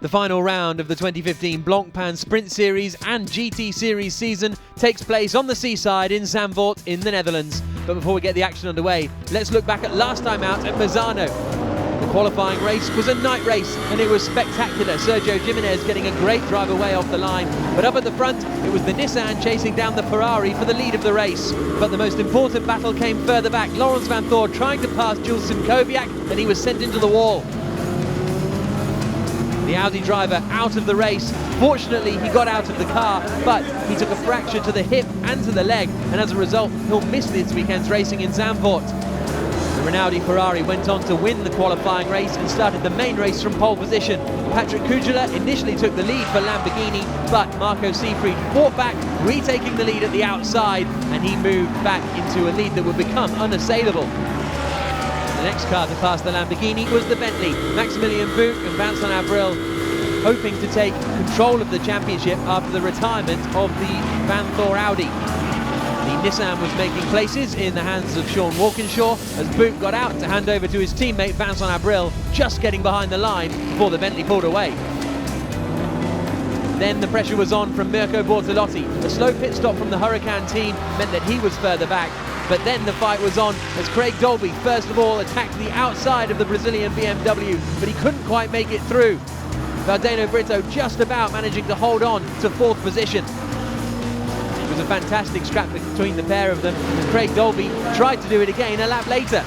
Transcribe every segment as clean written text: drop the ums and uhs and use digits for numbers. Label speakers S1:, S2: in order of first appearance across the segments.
S1: The final round of the 2015 Blancpain Sprint Series and GT Series season takes place on the seaside in Zandvoort in the Netherlands. But before we get the action underway, let's look back at last time out at Misano. The qualifying race was a night race and it was spectacular. Sergio Jimenez getting a great drive away off the line. But up at the front, it was the Nissan chasing down the Ferrari for the lead of the race. But the most important battle came further back. Laurens Vanthoor trying to pass Jules Simkowiak and he was sent into the wall. The Audi driver out of the race. Fortunately, he got out of the car, but he took a fracture to the hip and to the leg, and as a result, he'll miss this weekend's racing in Zandvoort. The Rinaldi Ferrari went on to win the qualifying race and started the main race from pole position. Patrick Kujala initially took the lead for Lamborghini, but Marco Seefried fought back, retaking the lead at the outside, and he moved back into a lead that would become unassailable. The next car to pass the Lamborghini was the Bentley. Maximilian Buch and Vincent Abril hoping to take control of the championship after the retirement of the Vanthoor Audi. The Nissan was making places in the hands of Sean Walkinshaw as Buch got out to hand over to his teammate Vincent Abril, just getting behind the line before the Bentley pulled away. Then the pressure was on from Mirko Bortolotti. A slow pit stop from the Huracan team meant that he was further back. But then the fight was on as Craig Dolby first of all attacked the outside of the Brazilian BMW, but he couldn't quite make it through. Valdeno Brito just about managing to hold on to fourth position. It was a fantastic scrap between the pair of them as Craig Dolby tried to do it again a lap later.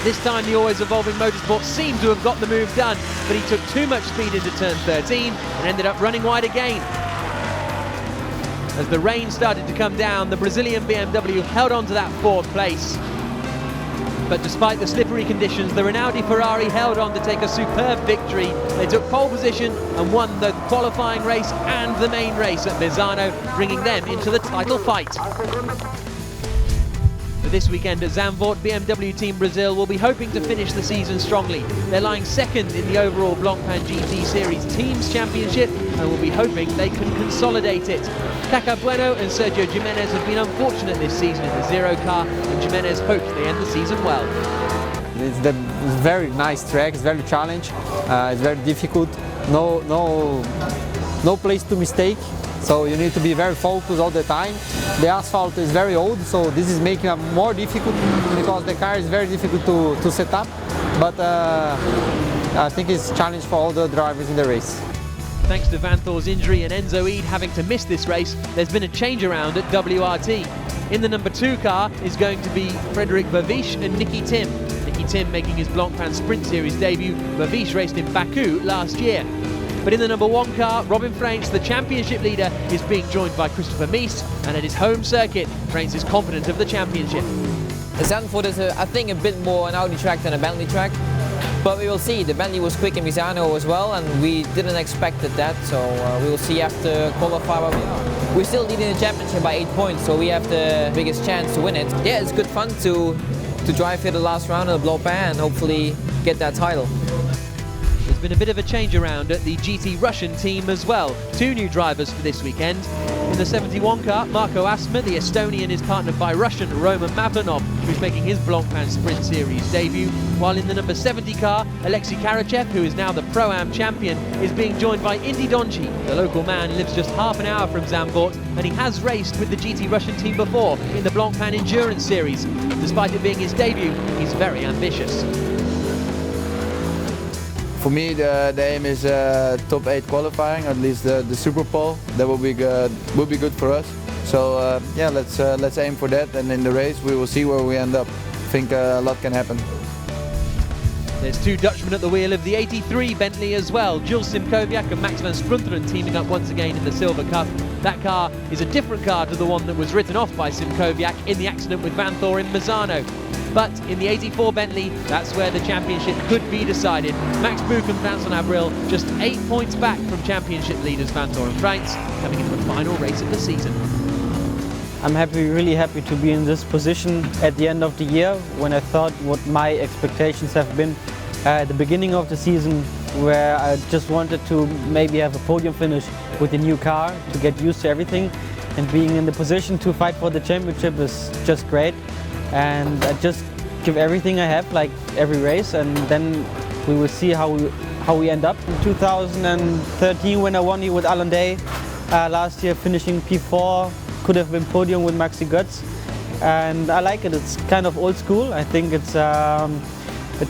S1: This time the Always Evolving Motorsport seemed to have got the move done, but he took too much speed into turn 13 and ended up running wide again. As the rain started to come down, the Brazilian BMW held on to that fourth place. But despite the slippery conditions, the Rinaldi Ferrari held on to take a superb victory. They took pole position and won the qualifying race and the main race at Misano, bringing them into the title fight. For this weekend at Zandvoort, BMW Team Brazil will be hoping to finish the season strongly. They're lying second in the overall Blancpain GT Series Teams Championship and will be hoping they can consolidate it. Caca Bueno and Sergio Jimenez have been unfortunate this season in the Zero car, and Jimenez hopes they end the season well.
S2: It's a very nice track, it's very challenging, it's very difficult, no place to mistake. So you need to be very focused all the time. The asphalt is very old, so this is making it more difficult because the car is very difficult to set up. But I think it's a challenge for all the drivers in the race.
S1: Thanks to Vanthoor's injury and Enzo Eid having to miss this race, there's been a change around at WRT. In the number 2 car is going to be Frederick Vervisch and Nicky Tim. Nicky Tim making his Blancpain Sprint Series debut. Vervisch raced in Baku last year. But in the number 1 car, Robin Freins, the championship leader, is being joined by Christopher Mies, and at his home circuit, Freins is confident of the championship.
S3: Zandvoort is, I think, a bit more an Audi track than a Bentley track, but we will see. The Bentley was quick in Misano as well, and we didn't expect that, so we will see after qualify where we are. We're still leading the championship by 8 points, so we have the biggest chance to win it. Yeah, it's good fun to drive here the last round of the Blancpain and hopefully get that title.
S1: There's been a bit of a change around at the GT Russian team as well. 2 new drivers for this weekend. In the 71 car, Marco Asma, the Estonian, is partnered by Russian Roman Mavlanov, who's making his Blancpain Sprint Series debut, while in the number 70 car, Alexei Karachev, who is now the Pro-Am champion, is being joined by Indy Donchi. The local man lives just half an hour from Zandvoort, and he has raced with the GT Russian team before in the Blancpain Endurance Series. Despite it being his debut, he's very ambitious.
S4: For me, the aim is top 8 qualifying, at least the Super Pole. That will be good for us. So yeah, let's aim for that, and in the race we will see where we end up. I think a lot can happen.
S1: There's 2 Dutchmen at the wheel of the 83 Bentley as well. Jules Simkowiak and Max van Sprunteren teaming up once again in the Silver Cup. That car is a different car to the one that was written off by Simkowiak in the accident with Vanthoor in Misano. But in the 84 Bentley, that's where the championship could be decided. Max Buch and Vincent Abril just 8 points back from championship leaders Vanthoor and Freins, coming into the final race of the season.
S5: I'm really happy to be in this position at the end of the year, when I thought what my expectations have been at the beginning of the season, where I just wanted to maybe have a podium finish with the new car to get used to everything, and being in the position to fight for the championship is just great. And I just give everything I have, like every race, and then we will see how how we end up. In 2013, when I won it with Alan Day, last year finishing P4, could have been podium with Maxi Götz, and I like it. It's kind of old school. I think it's a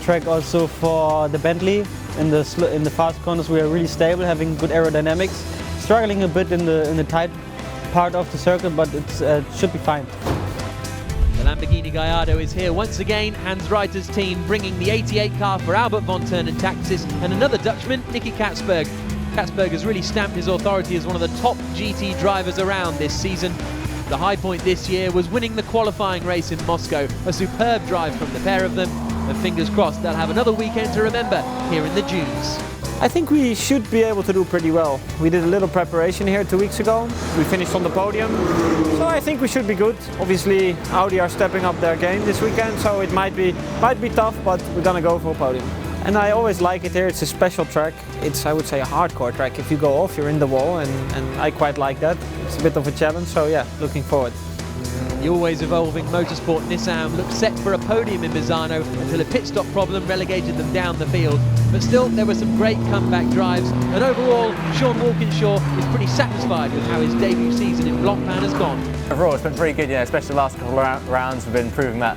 S5: track also for the Bentley. In the fast corners, we are really stable, having good aerodynamics. Struggling a bit in the tight part of the circuit, but it should be fine.
S1: The Lamborghini Gallardo is here once again. Hans Reiter's team bringing the 88 car for Albert von Turnen Taxis and another Dutchman, Nicky Katsberg. Katsberg has really stamped his authority as one of the top GT drivers around this season. The high point this year was winning the qualifying race in Moscow. A superb drive from the pair of them, and fingers crossed they'll have another weekend to remember here in the dunes.
S6: I think we should be able to do pretty well. We did a little preparation here 2 weeks ago. We finished on the podium, so I think we should be good. Obviously, Audi are stepping up their game this weekend, so it might be tough, but we're gonna go for a podium. And I always like it here. It's a special track. It's, I would say, a hardcore track. If you go off, you're in the wall, and I quite like that. It's a bit of a challenge, so yeah, looking forward.
S1: The always evolving motorsport Nissan looked set for a podium in Misano until a pit stop problem relegated them down the field. But still, there were some great comeback drives, and overall, Sean Walkinshaw is pretty satisfied with how his debut season in Blancpain has gone.
S7: Overall, it's been pretty good, especially the last couple of rounds. We've been proving that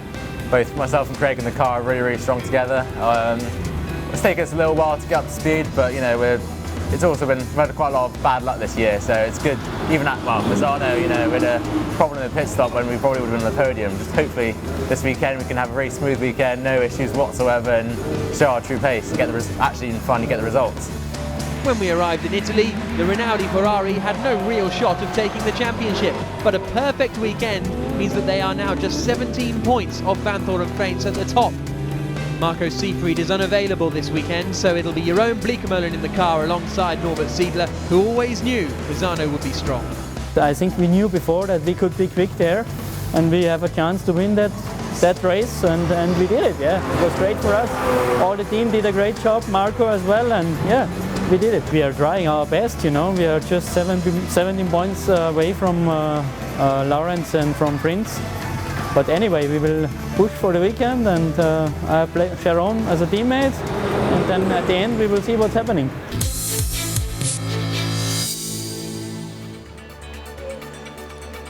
S7: both myself and Craig in the car are really strong together. It's taken us a little while to get up to speed, but it's also been, we've had quite a lot of bad luck this year, so it's good. Even at Misano, we had a problem in the pit stop when we probably would have been on the podium. Just hopefully this weekend we can have a very smooth weekend, no issues whatsoever, and show our true pace and actually finally get the results.
S1: When we arrived in Italy, the Rinaldi Ferrari had no real shot of taking the championship, but a perfect weekend means that they are now just 17 points off Vanthoor and Freyns at the top. Marco Seefried is unavailable this weekend, so it'll be Jeroen Bleekemolen in the car alongside Norbert Siedler, who always knew Misano would be strong.
S5: I think we knew before that we could be quick there, and we have a chance to win that race, and we did it. Yeah, it was great for us. All the team did a great job, Marco as well, and yeah, we did it. We are trying our best, We are just 17 points away from Lawrence and from Prince. But anyway, we will push for the weekend, and I play Sharon as a teammate, and then at the end we will see what's happening.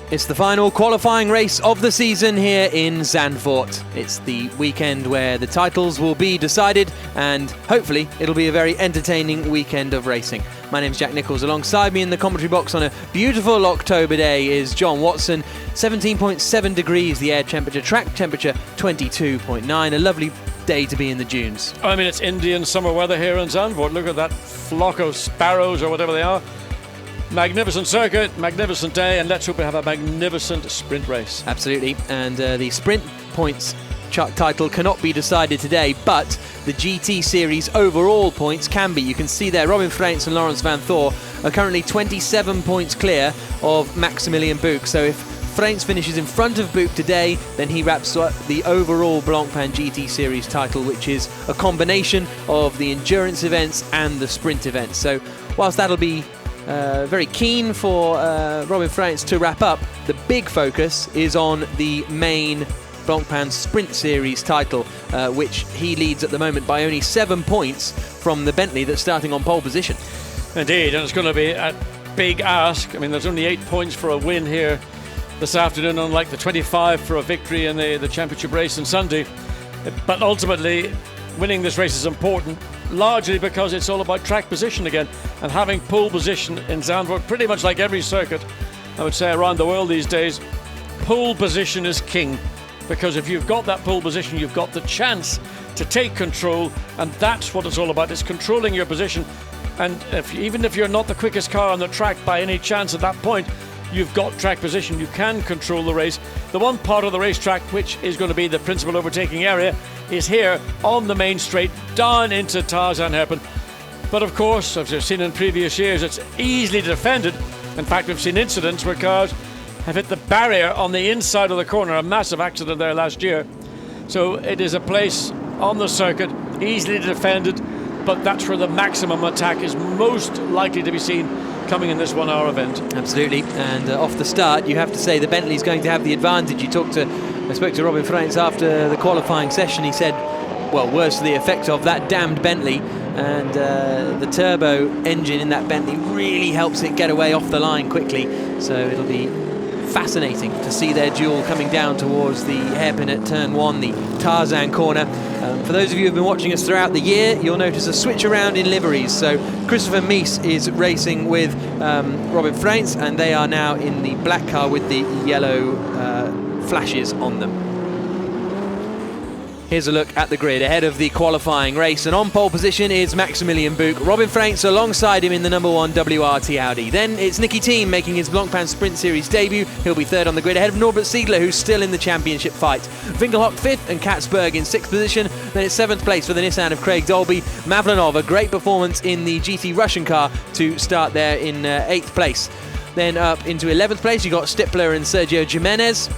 S1: It's the final qualifying race of the season here in Zandvoort. It's the weekend where the titles will be decided, and hopefully it'll be a very entertaining weekend of racing. My name's Jack Nichols. Alongside me in the commentary box on a beautiful October day is John Watson. 17.7 degrees the air temperature, track temperature 22.9. A lovely day to be in the dunes.
S8: I mean, it's Indian summer weather here in Zandvoort. Look at that flock of sparrows or whatever they are. Magnificent circuit, magnificent day, and let's hope we have a magnificent sprint race.
S1: Absolutely, and the sprint points title cannot be decided today, but the GT Series overall points can be. You can see there Robin Freyns and Laurens Vanthoor are currently 27 points clear of Maximilian Buch. So if Freyns finishes in front of Buch today, then he wraps up the overall Blancpain GT Series title, which is a combination of the endurance events and the sprint events. So whilst that'll be very keen for Robin Freyns to wrap up, the big focus is on the main Blancpain Sprint Series title, which he leads at the moment by only 7 points from the Bentley that's starting on pole position.
S8: Indeed, and it's going to be a big ask. I mean, there's only 8 points for a win here this afternoon, unlike the 25 for a victory in the championship race on Sunday. But ultimately, winning this race is important, largely because it's all about track position again, and having pole position in Zandvoort, pretty much like every circuit, I would say, around the world these days, pole position is king. Because if you've got that pole position, you've got the chance to take control, and that's what it's all about. It's controlling your position, and even if you're not the quickest car on the track by any chance at that point, you've got track position. You can control the race. The one part of the racetrack which is going to be the principal overtaking area is here on the main straight down into Tarzanherpen. But of course, as we've seen in previous years, it's easily defended. In fact, we've seen incidents where cars have hit the barrier on the inside of the corner, a massive accident there last year. So it is a place on the circuit, easily defended, but that's where the maximum attack is most likely to be seen coming in this 1 hour event.
S1: Absolutely, and off the start you have to say the Bentley's going to have the advantage. I spoke to Robin Freyns after the qualifying session. He said, well, words to the effect of that damned Bentley. and the turbo engine in that Bentley really helps it get away off the line quickly. So it'll be fascinating to see their duel coming down towards the hairpin at turn 1, the Tarzan corner. For those of you who've been watching us throughout the year, you'll notice a switch around in liveries. So Christopher Mies is racing with Robin Freins, and they are now in the black car with the yellow flashes on them. Here's a look at the grid ahead of the qualifying race, and on pole position is Maximilian Buch. Robin Freins alongside him in the number 1 WRT Audi. Then it's Nicky Thiem making his Blancpain Sprint Series debut. He'll be third on the grid ahead of Norbert Siegler, who's still in the championship fight. Winkelhock 5th and Katzberg in 6th position. Then it's 7th place for the Nissan of Craig Dolby. Mavlanov, a great performance in the GT Russian car to start there in 8th place. Then up into 11th place, you got Stippler and Sergio Jimenez.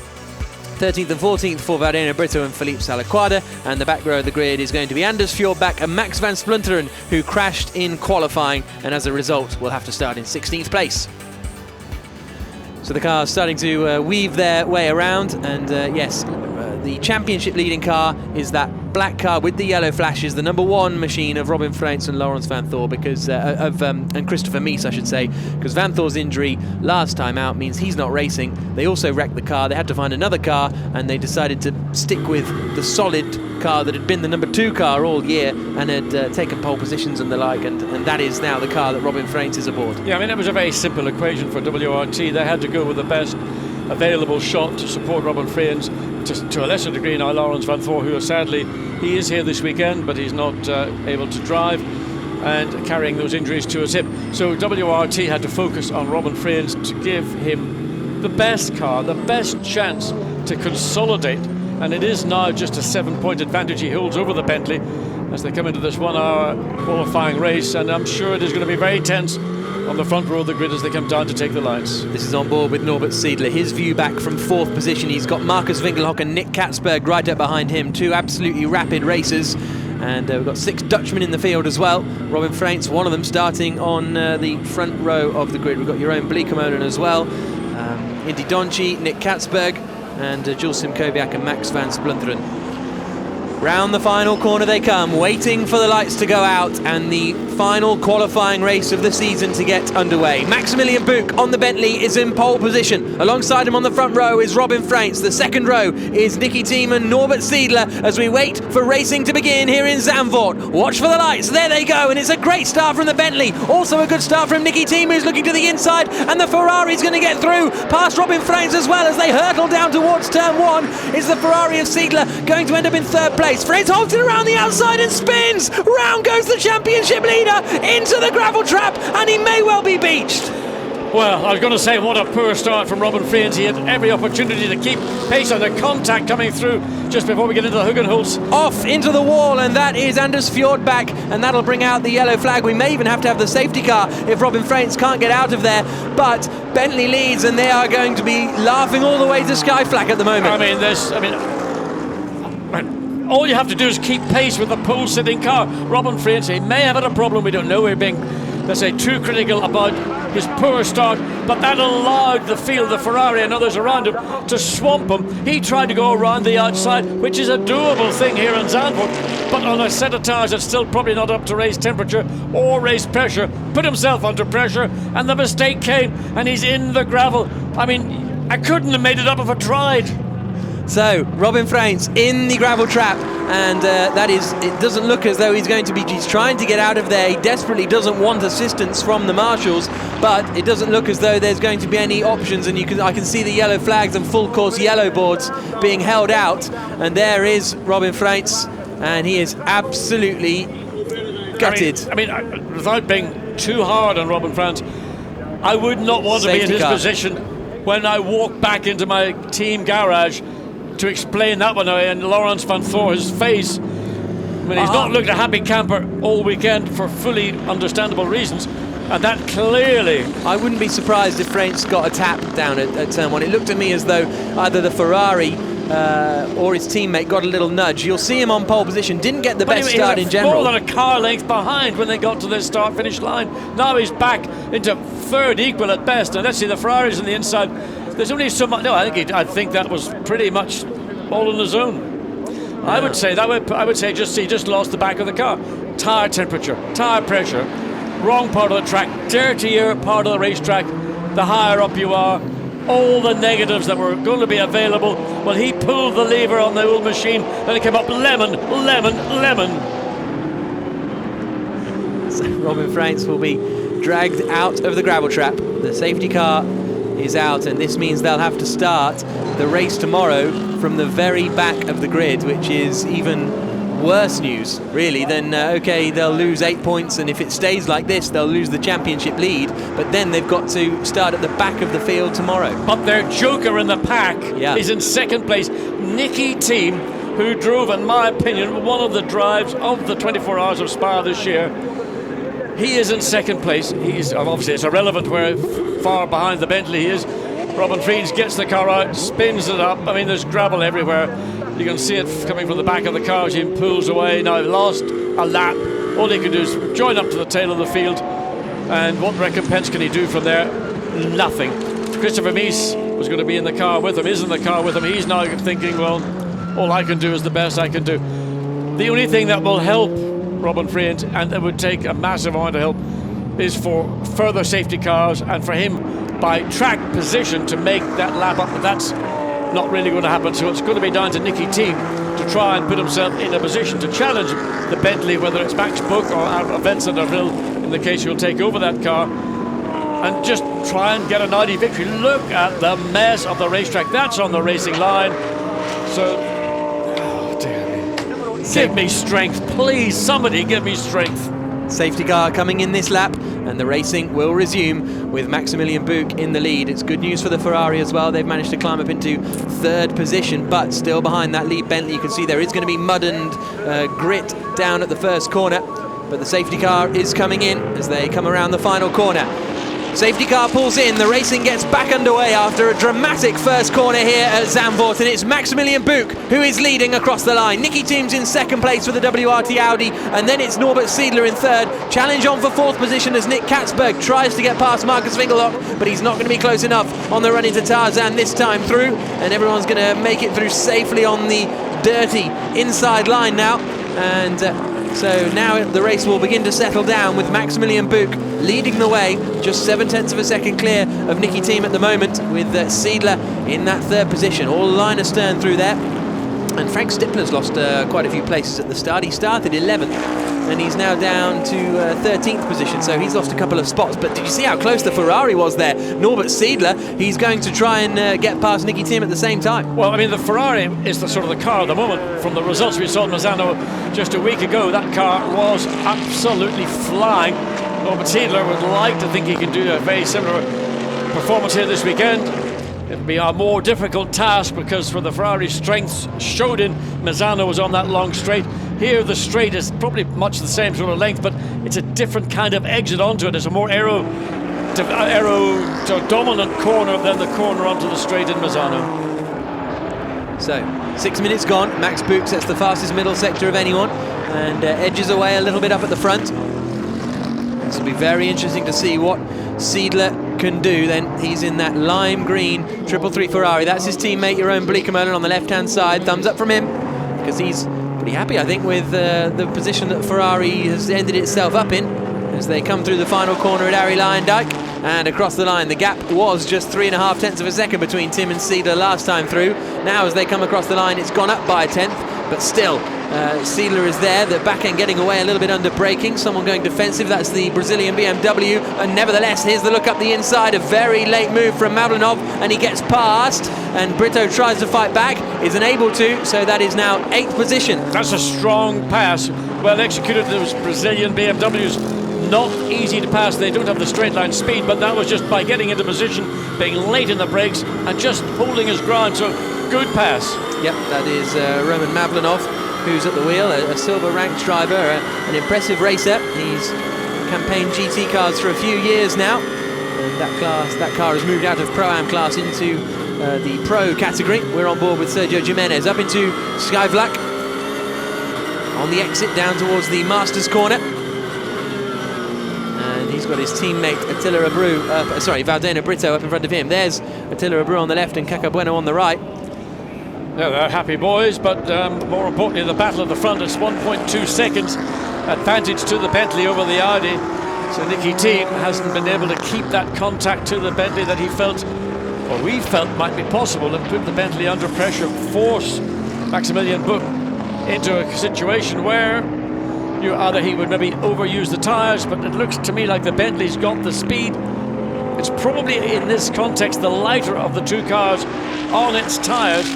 S1: 13th and 14th for Vardeno Brito and Philippe Salaquada, and the back row of the grid is going to be Anders Fjordbach and Max van Splunteren, who crashed in qualifying and as a result will have to start in 16th place. So the car's starting to weave their way around, and yes, the championship leading car is that black car with the yellow flashes, the number 1 machine of Robin Freins and Laurens van Thor, because and Christopher Mies, I should say, because Van Thor's injury last time out means he's not racing. They also wrecked the car. They had to find another car, and they decided to stick with the solid car that had been the number 2 car all year and had taken pole positions and the like, and that is now the car that Robin Freins is aboard.
S8: Yeah, I mean, it was a very simple equation for WRT. They had to go with the best available shot to support Robin Freins, to a lesser degree now Laurens van Thor, who sadly, he is here this weekend, but he's not able to drive and carrying those injuries to his hip. So WRT had to focus on Robin Freins to give him the best car, the best chance to consolidate, and it is now just a 7-point advantage he holds over the Bentley as they come into this 1-hour qualifying race, and I'm sure it is going to be very tense on the front row of the grid as they come down to take the lights.
S1: This is on board with Norbert Siegler. His view back from 4th position. He's got Marcus Winkelhock and Nick Katzberg right up behind him. 2 absolutely rapid racers. And we've got 6 Dutchmen in the field as well. Robin Freins, one of them, starting on the front row of the grid. We've got Jeroen Bleekemolen as well. Indy Donchi, Nick Katzberg, and Jules Simkowiak and Max van Splunteren. Round the final corner they come, waiting for the lights to go out and the final qualifying race of the season to get underway. Maximilian Buch on the Bentley is in pole position. Alongside him on the front row is Robin Freins. The second row is Nicky Thiem and Norbert Siegler as we wait for racing to begin here in Zandvoort. Watch for the lights. There they go, and it's a great start from the Bentley. Also a good start from Nicky Thiem, who's looking to the inside, and the Ferrari's going to get through past Robin Freins as well as they hurtle down towards turn 1. Is the Ferrari of Siegler going to end up in 3rd place? Freins holds it around the outside and spins. Round goes the championship leader into the gravel trap, and he may well be beached.
S8: Well, I was going to say, what a poor start from Robin Freins. He had every opportunity to keep pace, on the contact coming through just before we get into the Hugenholz.
S1: Off into the wall, and that is Anders Fjordbach, and that'll bring out the yellow flag. We may even have to have the safety car if Robin Freins can't get out of there, but Bentley leads, and they are going to be laughing all the way to Skyflack at the moment.
S8: All you have to do is keep pace with the pole-sitting car. Robin Freins, he may have had a problem, we don't know. We're being, let's say, too critical about his poor start, but that allowed the field, the Ferrari and others around him, to swamp him. He tried to go around the outside, which is a doable thing here in Zandvoort, but on a set of tyres that's still probably not up to race temperature or race pressure, put himself under pressure, and the mistake came, and he's in the gravel. I mean, I couldn't have made it up if I tried.
S1: So Robin Freins in the gravel trap, and it doesn't look as though he's trying to get out of there. He desperately doesn't want assistance from the marshals, but it doesn't look as though there's going to be any options, and I can see the yellow flags and full course yellow boards being held out, and there is Robin Freins, and he is absolutely gutted.
S8: Without being too hard on Robin Freins, I would not want to be in his position when I walk back into my team garage to explain that one away, and Laurens van Thor, his face, he's not looked a happy camper all weekend for fully understandable reasons, and that clearly...
S1: I wouldn't be surprised if Freins got a tap down at turn 1. It looked to me as though either the Ferrari or his teammate got a little nudge. You'll see him on pole position, didn't get the best start in general.
S8: More than a car length behind when they got to this start-finish line. Now he's back into 3rd equal at best, and let's see, the Ferrari's on the inside. There's only so much. No, I think that was pretty much all on his own. Yeah. I would say he just lost the back of the car. tyre temperature, tyre pressure, wrong part of the track, dirtier part of the racetrack, the higher up you are, all the negatives that were going to be available. Well, he pulled the lever on the old machine and it came up lemon, lemon, lemon.
S1: So Robin Franks will be dragged out of the gravel trap. The safety car is out, and this means they'll have to start the race tomorrow from the very back of the grid, which is even worse news, really, than, okay, they'll lose 8 points, and if it stays like this, they'll lose the championship lead, but then they've got to start at the back of the field tomorrow.
S8: But their joker in the pack is in second place, Nicky Team, who drove, in my opinion, one of the drives of the 24 Hours of Spa this year. He is in second place. He's obviously, it's irrelevant where far behind the Bentley he is. Robin Friens gets the car out, spins it up. I mean, there's gravel everywhere. You can see it coming from the back of the car as he pulls away. Now, lost a lap. All he can do is join up to the tail of the field. And what recompense can he do from there? Nothing. Christopher Mies was going to be in the car with him, is in the car with him. He's now thinking, well, all I can do is the best I can do. The only thing that will help Robin Friens, and it would take a massive amount of help, is for further safety cars and for him by track position to make that lap up, but that's not really going to happen. So it's going to be down to Nicky Team to try and put himself in a position to challenge the Bentley, whether it's Max Book or Vincent Aville, in the case he'll take over that car, and just try and get an Audi victory. Look at the mess of the racetrack. That's on the racing line. So, oh dear me. Give me strength, please. Somebody give me strength.
S1: Safety car coming in this lap, and the racing will resume with Maximilian Buch in the lead. It's good news for the Ferrari as well. They've managed to climb up into third position, but still behind that lead Bentley. You can see there is going to be mud and grit down at the first corner, but the safety car is coming in as they come around the final corner. Safety car pulls in, the racing gets back underway after a dramatic first corner here at Zandvoort, and it's Maximilian Buch who is leading across the line. Nicky Team's in second place with the WRT Audi, and then it's Norbert Siedler in third. Challenge on for fourth position as Nick Katzberg tries to get past Marcus Winkelhock, but he's not going to be close enough on the run into Tarzan this time through, and everyone's going to make it through safely on the dirty inside line now. And so now the race will begin to settle down with Maximilian Buch leading the way, just 0.7 of a second clear of Nicky Team at the moment, with Siedler in that third position, all line astern through there. And Frank Stippler's lost quite a few places at the start. He started 11th and he's now down to 13th position, so he's lost a couple of spots. But did you see how close the Ferrari was there? Norbert Siedler, he's going to try and get past Nicky Team at the same time.
S8: Well, I mean, the Ferrari is the sort of the car at the moment. From the results we saw in Misano just a week ago, that car was absolutely flying. Norbert Siedler would like to think he can do a very similar performance here this weekend. It'll be a more difficult task because for the Ferrari, strengths showed in Misano was on that long straight. Here the straight is probably much the same sort of length, but it's a different kind of exit onto it. It's a more aero dominant corner than the corner onto the straight in Misano.
S1: So 6 minutes gone. Max Buch sets the fastest middle sector of anyone and edges away a little bit up at the front. This will be very interesting to see what Siedler can do. Then he's in that lime green 333 Ferrari. That's his teammate Jeroen Bleekemolen on the left hand side. Thumbs up from him because he's pretty happy, I think, with the position that Ferrari has ended itself up in as they come through the final corner at Arie Luyendyk and across the line. The gap was just 3.5 of a second between Tim and Siedler last time through. Now as they come across the line, it's gone up by a 10th, but still Siedler is there, the back end getting away a little bit under braking, someone going defensive, that's the Brazilian BMW, and nevertheless here's the look up the inside, a very late move from Mavlinov, and he gets past, and Brito tries to fight back, isn't able to, so that is now 8th position.
S8: That's a strong pass, well executed. Those Brazilian BMWs, not easy to pass, they don't have the straight line speed, but that was just by getting into position, being late in the brakes, and just holding his ground, so good pass.
S1: Yep, that is Roman Mavlinov, who's at the wheel, a silver ranked driver, an impressive racer. He's campaigned GT cars for a few years now, and that car has moved out of Pro-Am class into the Pro category. We're on board with Sergio Jimenez up into Skyvlak on the exit down towards the Masters corner, and he's got his teammate Attila Valdena Brito up in front of him. There's Attila Abreu on the left and Caca Bueno on the right.
S8: Yeah, they're happy boys, but more importantly, the battle at the front is 1.2 seconds advantage to the Bentley over the Audi. So Nicky Team hasn't been able to keep that contact to the Bentley that he felt, or we felt, might be possible, and put the Bentley under pressure, force Maximilian Buch into a situation where either he would maybe overuse the tyres, but it looks to me like the Bentley's got the speed. It's probably, in this context, the lighter of the two cars on its tyres.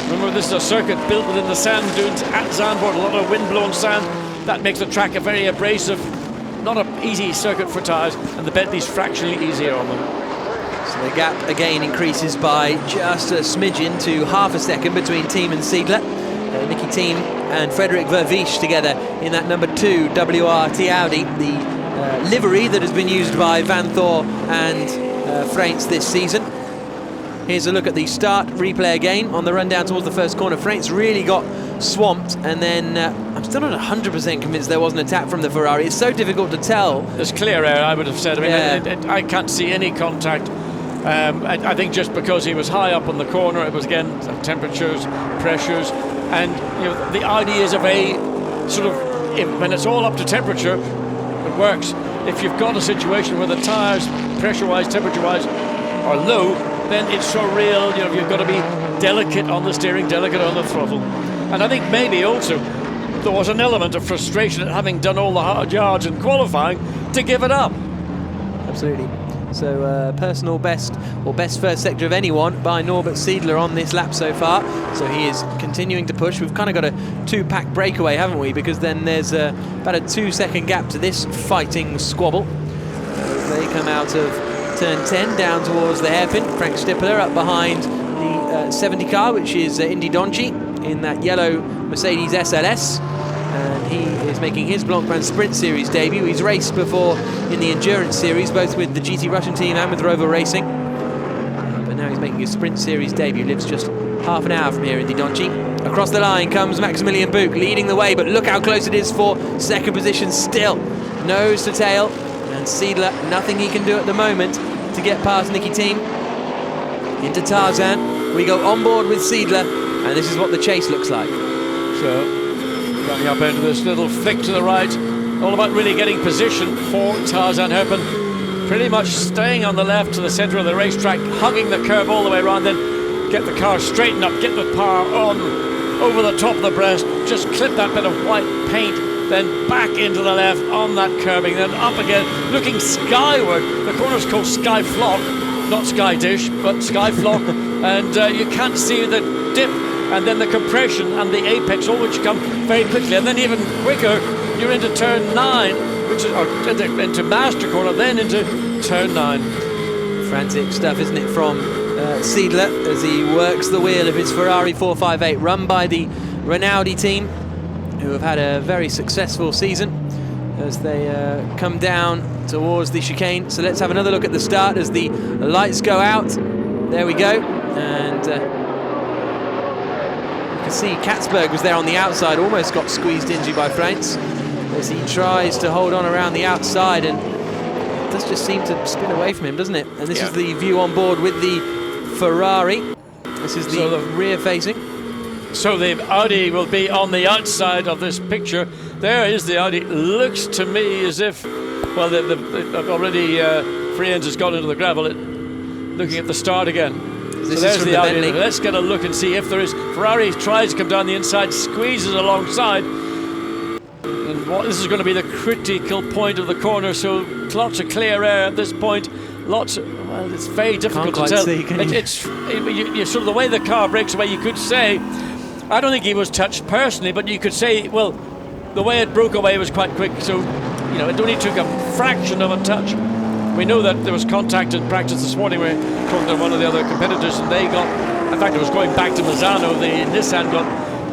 S8: Remember, this is a circuit built within the sand dunes at Zandvoort, a lot of wind-blown sand. That makes the track a very abrasive, not an easy circuit for tyres, and the Bentley's fractionally easier on them.
S1: So the gap again increases by just a smidgen to half a second between Team and Seidler. Nicky Team and Frederik Vervisch together in that number 2 WRT Audi, the livery that has been used by Van Thor and Freyntz this season. Here's a look at the start replay again on the run down towards the first corner. Freyntz really got swamped, and then I'm still not 100% convinced there was an attack from the Ferrari. It's so difficult to tell.
S8: There's clear air, I would have said. I mean, I can't see any contact. I think just because he was high up on the corner, it was again temperatures, pressures, and the idea is a very sort of, when it's all up to temperature, it works. If you've got a situation where the tyres, pressure-wise, temperature-wise, are low, then it's so real. You've got to be delicate on the steering, delicate on the throttle. And I think maybe also there was an element of frustration at having done all the hard yards in qualifying to give it up.
S1: Absolutely. So personal best, or best first sector of anyone, by Norbert Seidler on this lap so far. So he is continuing to push. We've kind of got a 2-pack breakaway, haven't we? Because then there's about a 2-second gap to this fighting squabble. They come out of turn 10 down towards the hairpin. Frank Stippler up behind the 70 car, which is Indy Donchi in that yellow Mercedes SLS. And he is making his Blancpain Sprint Series debut. He's raced before in the Endurance Series, both with the GT Russian team and with Rover Racing. But now he's making his Sprint Series debut. Lives just half an hour from here in Indy Donchi. Across the line comes Maximilian Buch, leading the way, but look how close it is for second position still. Nose to tail, and Seidler, nothing he can do at the moment to get past Nicky Team. Into Tarzan. We go on board with Seidler, and this is what the chase looks like.
S8: So, coming up into this little flick to the right, all about really getting position for Tarzan Herpen. Pretty much staying on the left to the centre of the racetrack, hugging the curb all the way around, then get the car straightened up, get the power on, over the top of the breast, just clip that bit of white paint, then back into the left on that curbing, then up again, looking skyward. The corner's called Sky Flock, not Sky Dish, but Sky Flock, and you can't see the dip, and then the compression and the apex, all which come very quickly, and then even quicker, you're into turn 9, which is into Master Corner, then into turn 9.
S1: Frantic stuff, isn't it, from Seidler as he works the wheel of his Ferrari 458, run by the Rinaldi team, who have had a very successful season as they come down towards the chicane. So let's have another look at the start as the lights go out. There we go, and you can see Katzberg was there on the outside, almost got squeezed into by Freyntz as he tries to hold on around the outside, and it does just seem to spin away from him, doesn't it? And this is the view on board with the Ferrari. This is the rear facing.
S8: So the Audi will be on the outside of this picture. There is the Audi. Looks to me as if, well, they've already Friends has got into the gravel. Looking at the start again.
S1: This
S8: so there's the Audi.
S1: Bentley.
S8: Let's get a look and see if there is. Ferrari tries to come down the inside, squeezes alongside. And this is going to be the critical point of the corner. So lots of clear air at this point. Lots of, well, it's very difficult to tell. It's sort of the way the car breaks away. You could say, I don't think he was touched personally, but you could say, well, the way it broke away was quite quick. So, it only took a fraction of a touch. We know that there was contact in practice this morning. We were talking to one of the other competitors, and they got, in fact, it was going back to Misano. The Nissan got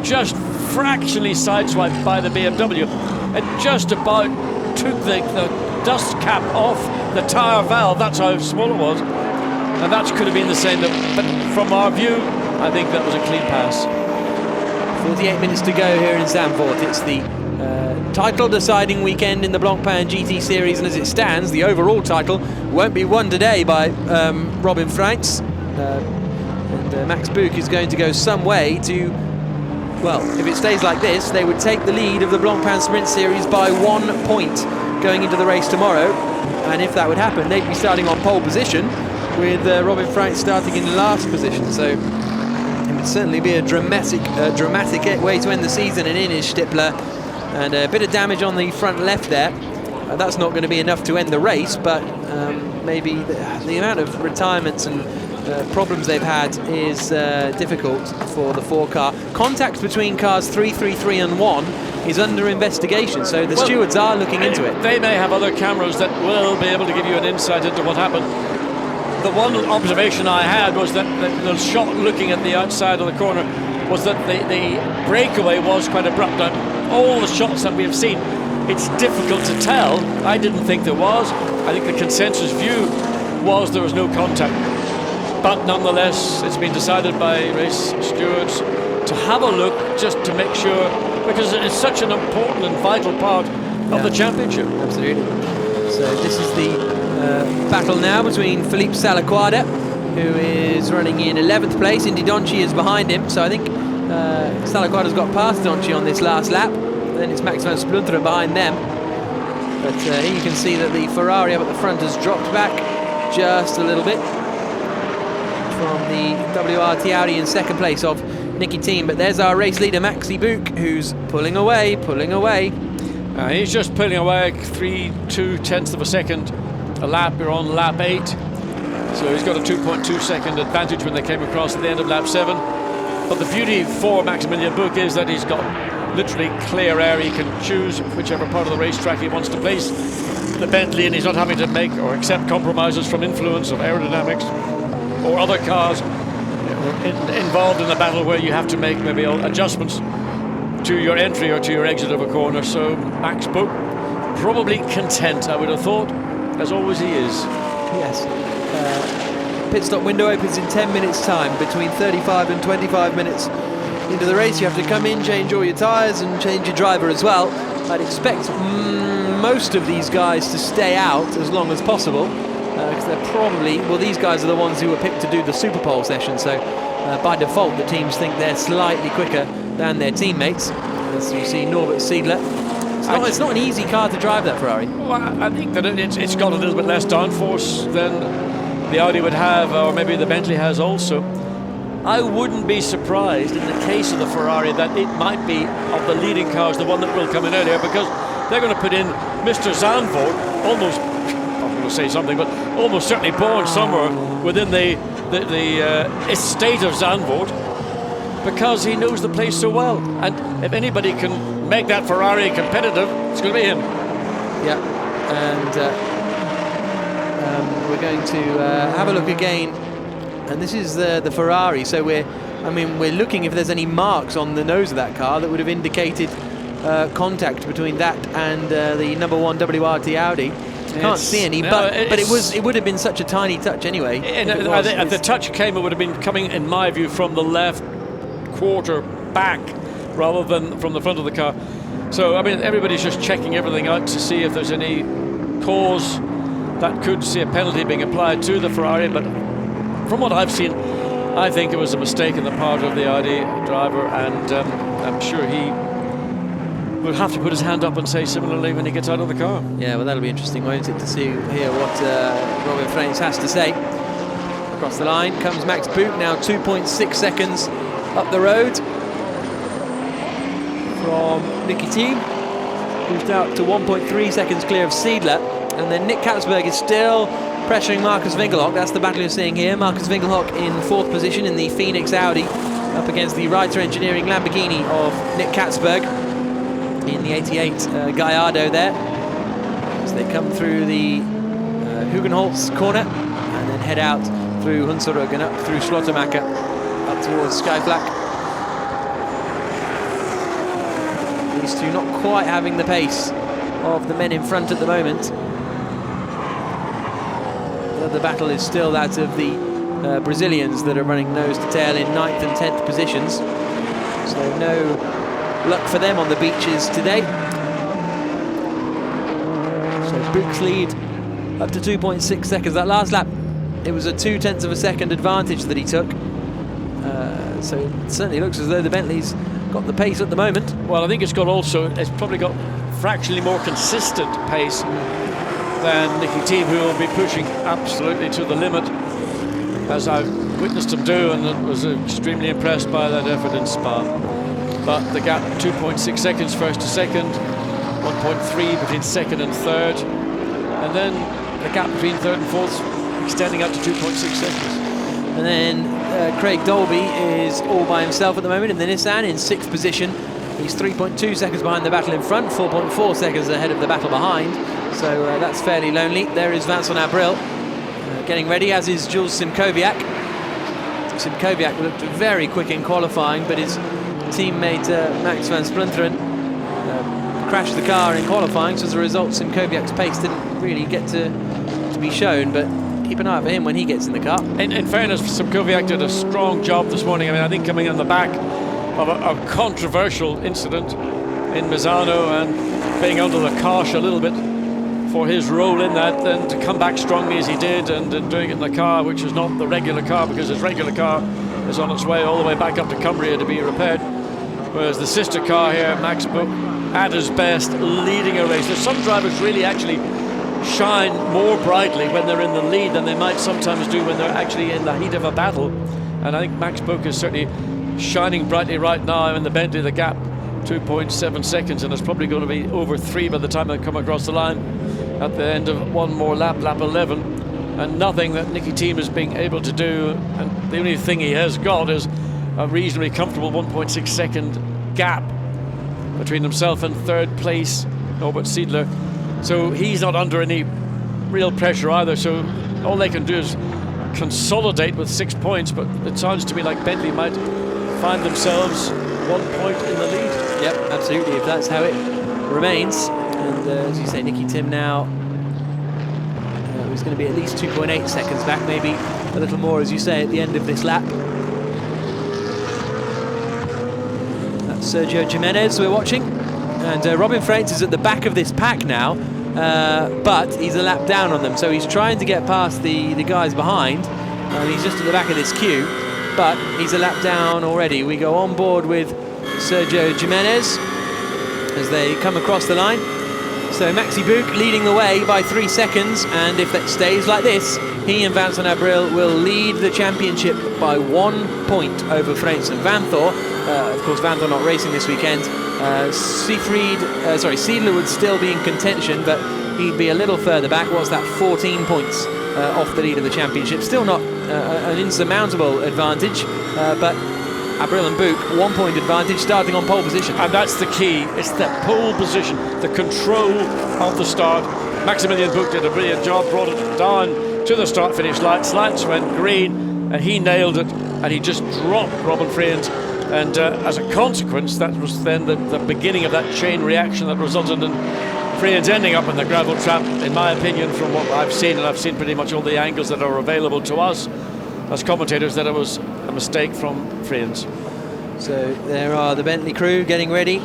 S8: just fractionally sideswiped by the BMW. It just about took the dust cap off the tyre valve. That's how small it was. And that could have been the same. But from our view, I think that was a clean pass.
S1: 48 minutes to go here in Zandvoort. It's the title deciding weekend in the Blancpain GT Series, and as it stands, the overall title won't be won today by Robin Freyntz, and Max Buch is going to go some way to Well, if it stays like this, they would take the lead of the Blancpain Sprint Series by 1 point going into the race tomorrow. And if that would happen, they'd be starting on pole position with Robin Frank starting in last position. So it would certainly be a dramatic way to end the season in Inish Stippler. And a bit of damage on the front left there. That's not going to be enough to end the race, but maybe the amount of retirements and problems they've had is difficult for the 4-car. Contact between cars 3, 3, 3 and 1 is under investigation, so the stewards are looking into it.
S8: They may have other cameras that will be able to give you an insight into what happened. The one observation I had was that the shot looking at the outside of the corner was that the breakaway was quite abrupt. Now, all the shots that we have seen, it's difficult to tell. I didn't think there was. I think the consensus view was there was no contact. But nonetheless, it's been decided by race stewards to have a look just to make sure, because it's such an important and vital part of the championship.
S1: Absolutely. So this is the battle now between Philippe Salaquada, who is running in 11th place. Indy Donchi is behind him. So I think Salaquada's got past Donchi on this last lap. Then it's Max van Splunteren behind them. But here you can see that the Ferrari up at the front has dropped back just a little bit from the WRT Audi in second place of Nicky Team. But there's our race leader, Maxi Book, who's pulling away.
S8: He's just pulling away 3/2 of a second a lap. We're on lap 8. So he's got a 2.2 second advantage when they came across at the end of lap 7. But the beauty for Maximilian Book is that he's got literally clear air. He can choose whichever part of the racetrack he wants to place the Bentley, and he's not having to make or accept compromises from influence of aerodynamics or other cars involved in the battle where you have to make maybe adjustments to your entry or to your exit of a corner. So Max Book probably content, I would have thought, as always he is.
S1: Yes. Pit stop window opens in 10 minutes time. Between 35 and 25 minutes into the race, you have to come in, change all your tyres and change your driver as well. I'd expect most of these guys to stay out as long as possible, because they're probably, well, these guys are the ones who were picked to do the Super Pole session, so by default the teams think they're slightly quicker than their teammates. As you see, Norbert Siedler. It's not an easy car to drive, that Ferrari.
S8: Well, I think that it's got a little bit less downforce than the Audi would have, or maybe the Bentley has also. I wouldn't be surprised in the case of the Ferrari that it might be, of the leading cars, the one that will come in earlier, because they're going to put in Mr. Zandvoort, almost, I'm going to say something, but almost certainly born somewhere within the estate of Zandvoort, because he knows the place so well. And if anybody can make that Ferrari competitive, it's going to be him.
S1: Yeah, and we're going to have a look again. And this is the Ferrari, so we're looking if there's any marks on the nose of that car that would have indicated contact between that and the number 1 WRT Audi. Can't see any, but it would have been such a tiny touch anyway.
S8: If the touch came, it would have been coming, in my view, from the left quarter back rather than from the front of the car. So everybody's just checking everything out to see if there's any cause that could see a penalty being applied to the Ferrari, but from what I've seen, I think it was a mistake on the part of the Audi driver, and I'm sure he will have to put his hand up and say similarly when he gets out of the car.
S1: Yeah, well, that'll be interesting, won't it, to hear what Robin Franks has to say. Across the line comes Max Boot, now 2.6 seconds up the road from Nicky Team, who's out to 1.3 seconds clear of Siedler, and then Nick Katzberg is still pressuring Marcus Winkelhock. That's the battle you're seeing here. Marcus Winkelhock in 4th position in the Phoenix Audi, up against the Reiter Engineering Lamborghini of Nick Katzberg in the 88 Gallardo there. As they come through the Hugenholz corner and then head out through Hunsrück and up through Slottermacher up towards Skyflak. These two not quite having the pace of the men in front at the moment. The battle is still that of the Brazilians that are running nose to tail in 9th and 10th positions. So no luck for them on the beaches today. So Book's lead up to 2.6 seconds. That last lap, it was a 0.2 of a second advantage that he took. So it certainly looks as though the Bentleys got the pace at the moment.
S8: Well, I think it's probably got fractionally more consistent pace than Nicky Team, who will be pushing absolutely to the limit, as I've witnessed him do, and was extremely impressed by that effort in Spa. But the gap, 2.6 seconds first to second, 1.3 between second and third, and then the gap between third and fourth extending up to 2.6 seconds.
S1: And then Craig Dolby is all by himself at the moment in the Nissan in 6th position. He's 3.2 seconds behind the battle in front, 4.4 seconds ahead of the battle behind. So that's fairly lonely. There is Vincent Abril getting ready, as is Jules Simkowiak. Simkowiak looked very quick in qualifying, but his teammate Max van Splunteren crashed the car in qualifying, so as a result Simkowiak's pace didn't really get to be shown, but keep an eye out for him when he gets in the car.
S8: In fairness, Simkowiak did a strong job this morning. I mean, I think coming on the back of a controversial incident in Misano and being under the cosh a little bit for his role in that, then to come back strongly as he did, and doing it in the car which is not the regular car, because his regular car is on its way all the way back up to Cumbria to be repaired, whereas the sister car here, Max Book, at his best, leading a race. There's some drivers really actually shine more brightly when they're in the lead than they might sometimes do when they're actually in the heat of a battle, and I think Max Book is certainly shining brightly right now in the Bentley. The gap 2.7 seconds, and it's probably going to be over 3 by the time they come across the line at the end of one more lap, lap 11, and nothing that Nicky Team is being able to do, and the only thing he has got is a reasonably comfortable 1.6 second gap between himself and third place Norbert Siedler, so he's not under any real pressure either, so all they can do is consolidate with 6 points, but it sounds to me like Bentley might find themselves 1 point in the lead.
S1: Yep, absolutely, if that's how it remains. And as you say, Nicky Tim now is going to be at least 2.8 seconds back, maybe a little more, as you say, at the end of this lap. That's Sergio Jimenez we're watching, and Robin Freitz is at the back of this pack now, but he's a lap down on them, so he's trying to get past the guys behind, and he's just at the back of this queue, but he's a lap down already. We go on board with Sergio Jimenez as they come across the line. So Maxi Bouk leading the way by 3 seconds, and if that stays like this, he and Vincent Abril will lead the championship by 1 point over Freitz and Vanthor. Of course, Vanthor not racing this weekend. Siedler would still be in contention, but he'd be a little further back. What's that? 14 points off the lead of the championship. Still not an insurmountable advantage, but Abril and Bouk, 1 point advantage, starting on pole position.
S8: And that's the key. It's the pole position, the control of the start. Maximilian Bouk did a brilliant job, brought it down to the start-finish lights. Lights went green, and he nailed it, and he just dropped Robin Freund. And as a consequence, that was then the beginning of that chain reaction that resulted in Freund ending up in the gravel trap, in my opinion, from what I've seen, and I've seen pretty much all the angles that are available to us as commentators, that it was a mistake from Freund.
S1: So there are the Bentley crew getting ready,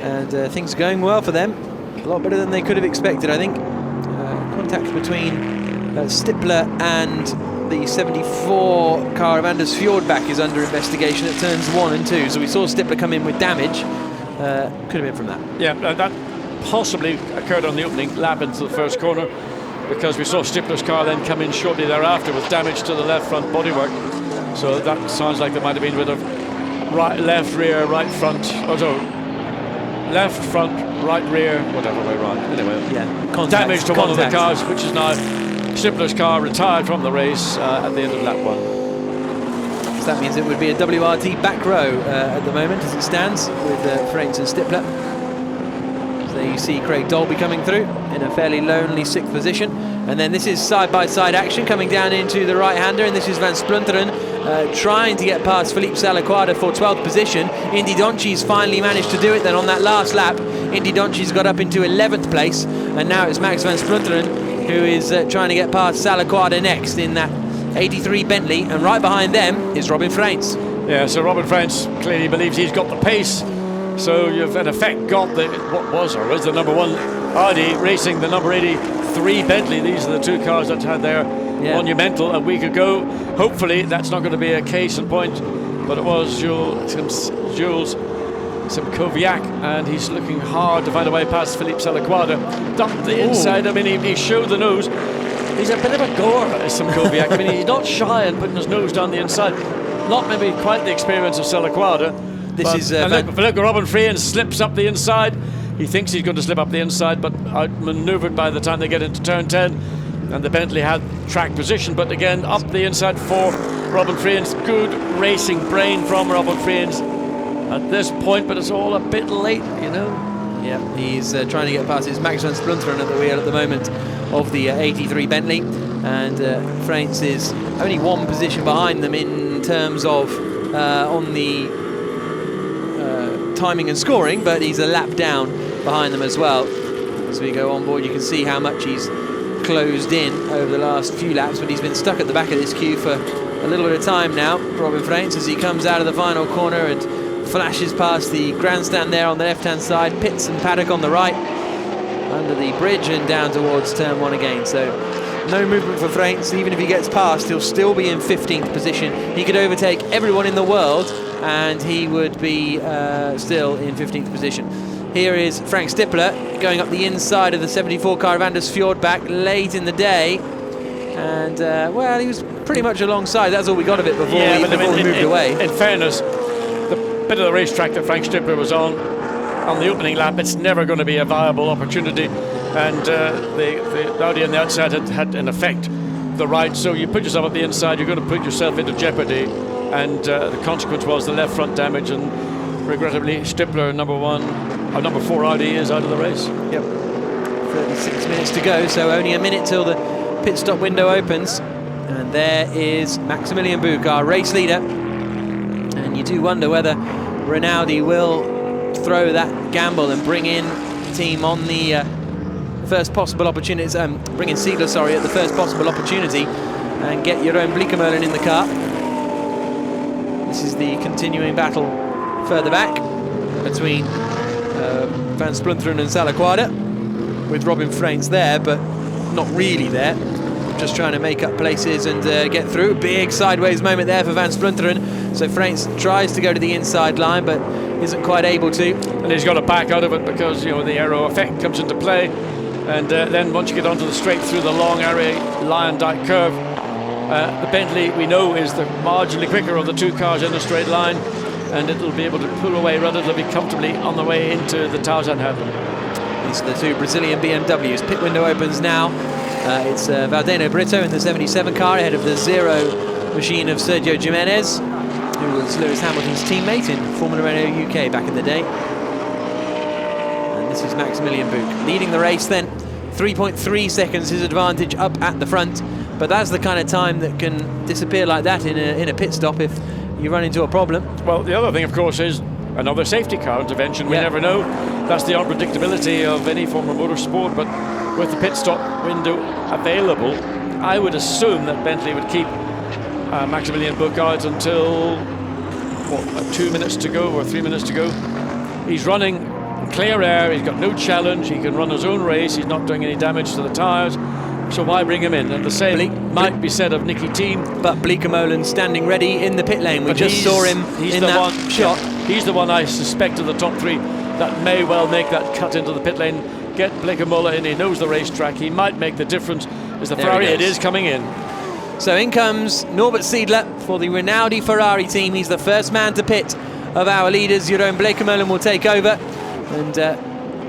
S1: and things are going well for them. A lot better than they could have expected, I think. Contact between Stippler and the 74 car of Anders Fjordback is under investigation at turns 1 and 2. So we saw Stippler come in with damage. Could have been from that.
S8: Yeah, that possibly occurred on the opening lap into the first corner, because we saw Stippler's car then come in shortly thereafter with damage to the left front bodywork. So that sounds like there might have been a bit of left rear, right front, left front, right rear, whatever way around. Anyway,
S1: yeah,
S8: damage to one of the cars, which is now Stippler's car, retired from the race at the end of lap 1.
S1: So that means it would be a WRT back row at the moment as it stands, with Freitz and Stippler. So there you see Craig Dolby coming through in a fairly lonely 6th position. And then this is side-by-side action coming down into the right-hander, and this is Van Splunteren trying to get past Philippe Salaquada for 12th position. Indy Donci's finally managed to do it then on that last lap. Indy Donci's got up into 11th place, and now it's Max Van Splunteren who is trying to get past Salaquada next in that 83 Bentley, and right behind them is Robin Freitz.
S8: Yeah, so Robin Freitz clearly believes he's got the pace, so you've in effect got the is the number 1 Audi racing the number 83 Bentley. These are the 2 cars that had their monumental a week ago. Hopefully that's not going to be a case in point but it was Jules Simkoviak, and he's looking hard to find a way past Philippe Salaquada. Dumped the inside. I mean, he showed the nose. He's a bit of a goer, Simkoviak. I mean, he's not shy in putting his nose down the inside. Not maybe quite the experience of Salaquada.
S1: This is
S8: look, Robin Frein slips up the inside. He thinks he's going to slip up the inside, but outmaneuvered by the time they get into turn 10. And the Bentley had track position, but again, up the inside for Robin Freins. Good racing brain from Robin Freins at this point, but it's all a bit late, you know.
S1: Yeah, he's trying to get past his Max van Splunteren at the wheel at the moment of the 83 Bentley, and Freins is only one position behind them in terms of on the timing and scoring, but he's a lap down behind them as well. As we go on board, you can see how much he's closed in over the last few laps, but he's been stuck at the back of this queue for a little bit of time now. Robin Freins, as he comes out of the final corner and flashes past the grandstand there on the left-hand side, Pitts and Paddock on the right, under the bridge and down towards turn 1 again. So no movement for Freins. Even if he gets past, he'll still be in 15th position. He could overtake everyone in the world and he would be still in 15th position. Here is Frank Stippler going up the inside of the 74 car of Anders Fjordbach late in the day, and well, he was pretty much alongside. That's all we got of it before he moved away.
S8: In fairness, the bit of the racetrack that Frank Stippler was on the opening lap, it's never going to be a viable opportunity, and the Audi on the outside had in effect the right. So you put yourself up the inside, you're going to put yourself into jeopardy, and the consequence was the left front damage, and regrettably Stippler, number 4 Audi, is out of the race.
S1: Yep. 36 minutes to go, so only a minute till the pit stop window opens. And there is Maximilian Buch, our race leader. And you do wonder whether Rinaldi will throw that gamble and bring in the team on the first possible opportunity, bring in Seidler, sorry, at the first possible opportunity, and get Jeroen Bleekemolen in the car. This is the continuing battle further back between Van Splunteren and Salaquada, with Robin Freins there, but not really there. Just trying to make up places and get through. Big sideways moment there for Van Splunteren. So Freins tries to go to the inside line, but isn't quite able to.
S8: And he's got to back out of it because, you know, the aero effect comes into play. And then once you get onto the straight through the long area Lion Dyke curve, the Bentley, we know, is the marginally quicker of the two cars in a straight line, and it'll be able to pull away relatively comfortably on the way into the Tarzanham.
S1: These are the two Brazilian BMWs. Pit window opens now. It's Valdeno Brito in the 77 car ahead of the Zero machine of Sergio Jimenez, who was Lewis Hamilton's teammate in Formula Renault UK back in the day. And this is Maximilian Buch leading the race then. 3.3 seconds his advantage up at the front, but that's the kind of time that can disappear like that in a pit stop if you run into a problem.
S8: Well, the other thing, of course, is another safety car intervention. We never know. That's the unpredictability of any form of motorsport, but with the pit stop window available, I would assume that Bentley would keep Maximilian Buch out until 2 minutes to go or 3 minutes to go. He's running clear air, he's got no challenge, he can run his own race, he's not doing any damage to the tyres, so why bring him in? And the same might be said of Nicky Thiem.
S1: But Bleekemolen standing ready in the pit lane. We just saw him in that shot.
S8: He's the one I suspect of the top three that may well make that cut into the pit lane. Get Bleekemolen in, he knows the racetrack, he might make the difference. As the Ferrari, it is coming in.
S1: So in comes Norbert Seidler for the Rinaldi Ferrari team. He's the first man to pit of our leaders. Jeroen Bleekemolen will take over. And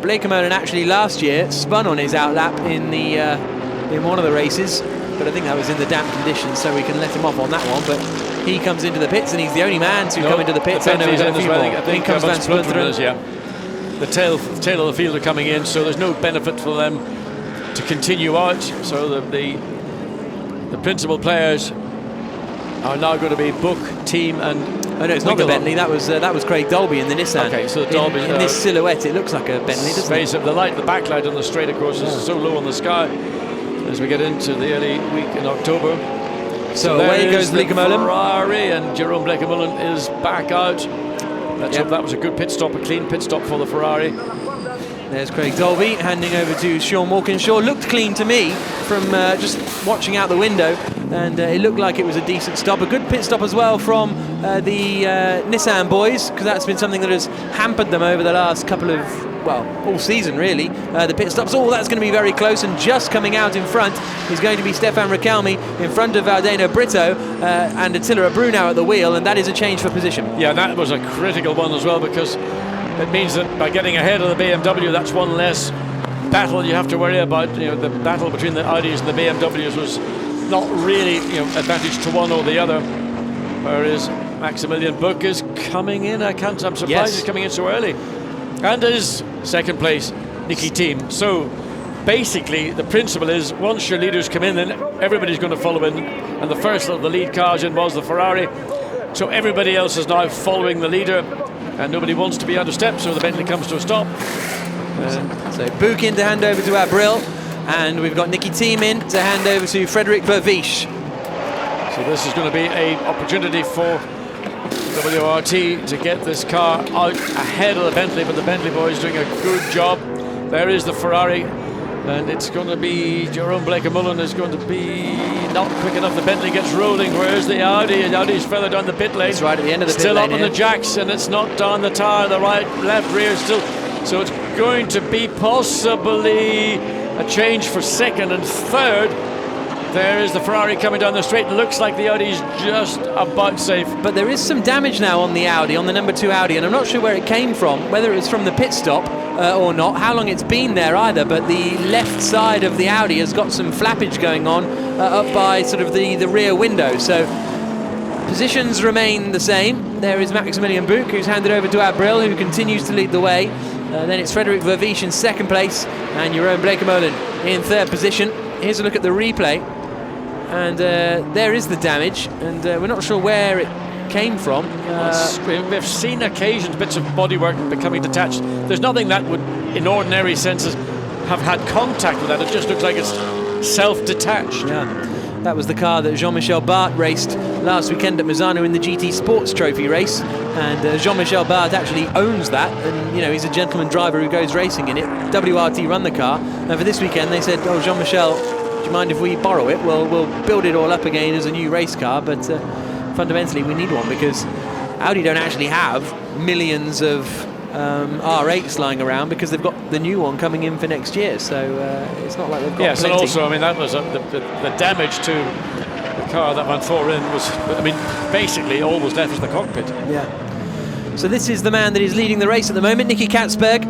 S1: Bleekemolen actually last year spun on his outlap in one of the races, but I think that was in the damp conditions, so we can let him off on that one. But he comes into the pits, and he's the only man to come into the pits.
S8: I think comes Van Splunteren. Yeah. The tail of the field are coming in, so there's no benefit for them to continue out. So the principal players are now going to be Buch, Thiem, and
S1: oh no, it's not the Bentley. That was Craig Dolby in the Nissan.
S8: Okay, so the Dolby
S1: in this silhouette, it looks like a Bentley, doesn't it?
S8: The light, the backlight on the straight, of course, is so low on the sky as we get into the early week in October.
S1: So away goes Bleekemolen.
S8: Ferrari, and Jeroen Bleekemolen is back out. Let's hope that was a good pit stop, a clean pit stop for the Ferrari.
S1: There's Craig Dolby handing over to Sean Walkinshaw. Looked clean to me from just watching out the window. and it looked like it was a decent stop. A good pit stop as well from the Nissan boys, because that's been something that has hampered them over the last couple of, well, all season really. The pit stops, that's going to be very close, and just coming out in front is going to be Stefan Ricalmi in front of Valdeno Brito and Attila Brunau at the wheel, and that is a change for position.
S8: Yeah, that was a critical one as well, because it means that by getting ahead of the BMW, that's one less battle you have to worry about. The battle between the Audis and the BMWs was not really advantage to one or the other, whereas Maximilian Buch is coming in. I'm surprised he's coming in so early, and is second place Nicky Team. So basically the principle is, once your leaders come in, then everybody's going to follow in, and the first of the lead cars in was the Ferrari, so everybody else is now following the leader, and nobody wants to be out of step, so the Bentley comes to a stop.
S1: So Buch in to hand over to Abril, and we've got Nicky Team in to hand over to Frederic Vervisch.
S8: So this is going to be an opportunity for WRT to get this car out ahead of the Bentley, but the Bentley boys doing a good job. There is the Ferrari, and it's going to be Jerome Bleekemolen is going to be not quick enough. The Bentley gets rolling. Where's the Audi? And Audi's further down the pit lane.
S1: It's right at the end of the
S8: still
S1: pit
S8: up
S1: lane
S8: on the jacks, and it's not down the tyre. The right, left, rear still. So it's going to be possibly a change for second and third. There is the Ferrari coming down the straight. Looks like the Audi's just about safe.
S1: But there is some damage now on the Audi, on the number 2 Audi, and I'm not sure where it came from, whether it's from the pit stop or not, how long it's been there either, but the left side of the Audi has got some flappage going on up by sort of the rear window. So positions remain the same. There is Maximilian Buch, who's handed over to Abril, who continues to lead the way. Then it's Frederic Vervisch in second place, and Jeroen Bleekemolen in third position. Here's a look at the replay, and there is the damage, and we're not sure where it came from.
S8: We've seen occasions, bits of bodywork becoming detached. There's nothing that would, in ordinary senses, have had contact with that. It just looks like it's self-detached.
S1: Yeah. That was the car that Jean-Michel Barth raced last weekend at Misano in the GT Sports Trophy race, and Jean-Michel Barth actually owns that, and he's a gentleman driver who goes racing in it. WRT run the car, and for this weekend they said, "Oh, Jean-Michel, do you mind if we borrow it? We'll build it all up again as a new race car, but fundamentally we need one, because Audi don't actually have millions of R8s lying around, because they've got the new one coming in for next year, so it's not like they've got
S8: yes,
S1: plenty.
S8: And also, that was the damage to the car that Van Voren was, basically all was left was the cockpit.
S1: Yeah. So this is the man that is leading the race at the moment, Nicky Katsberg,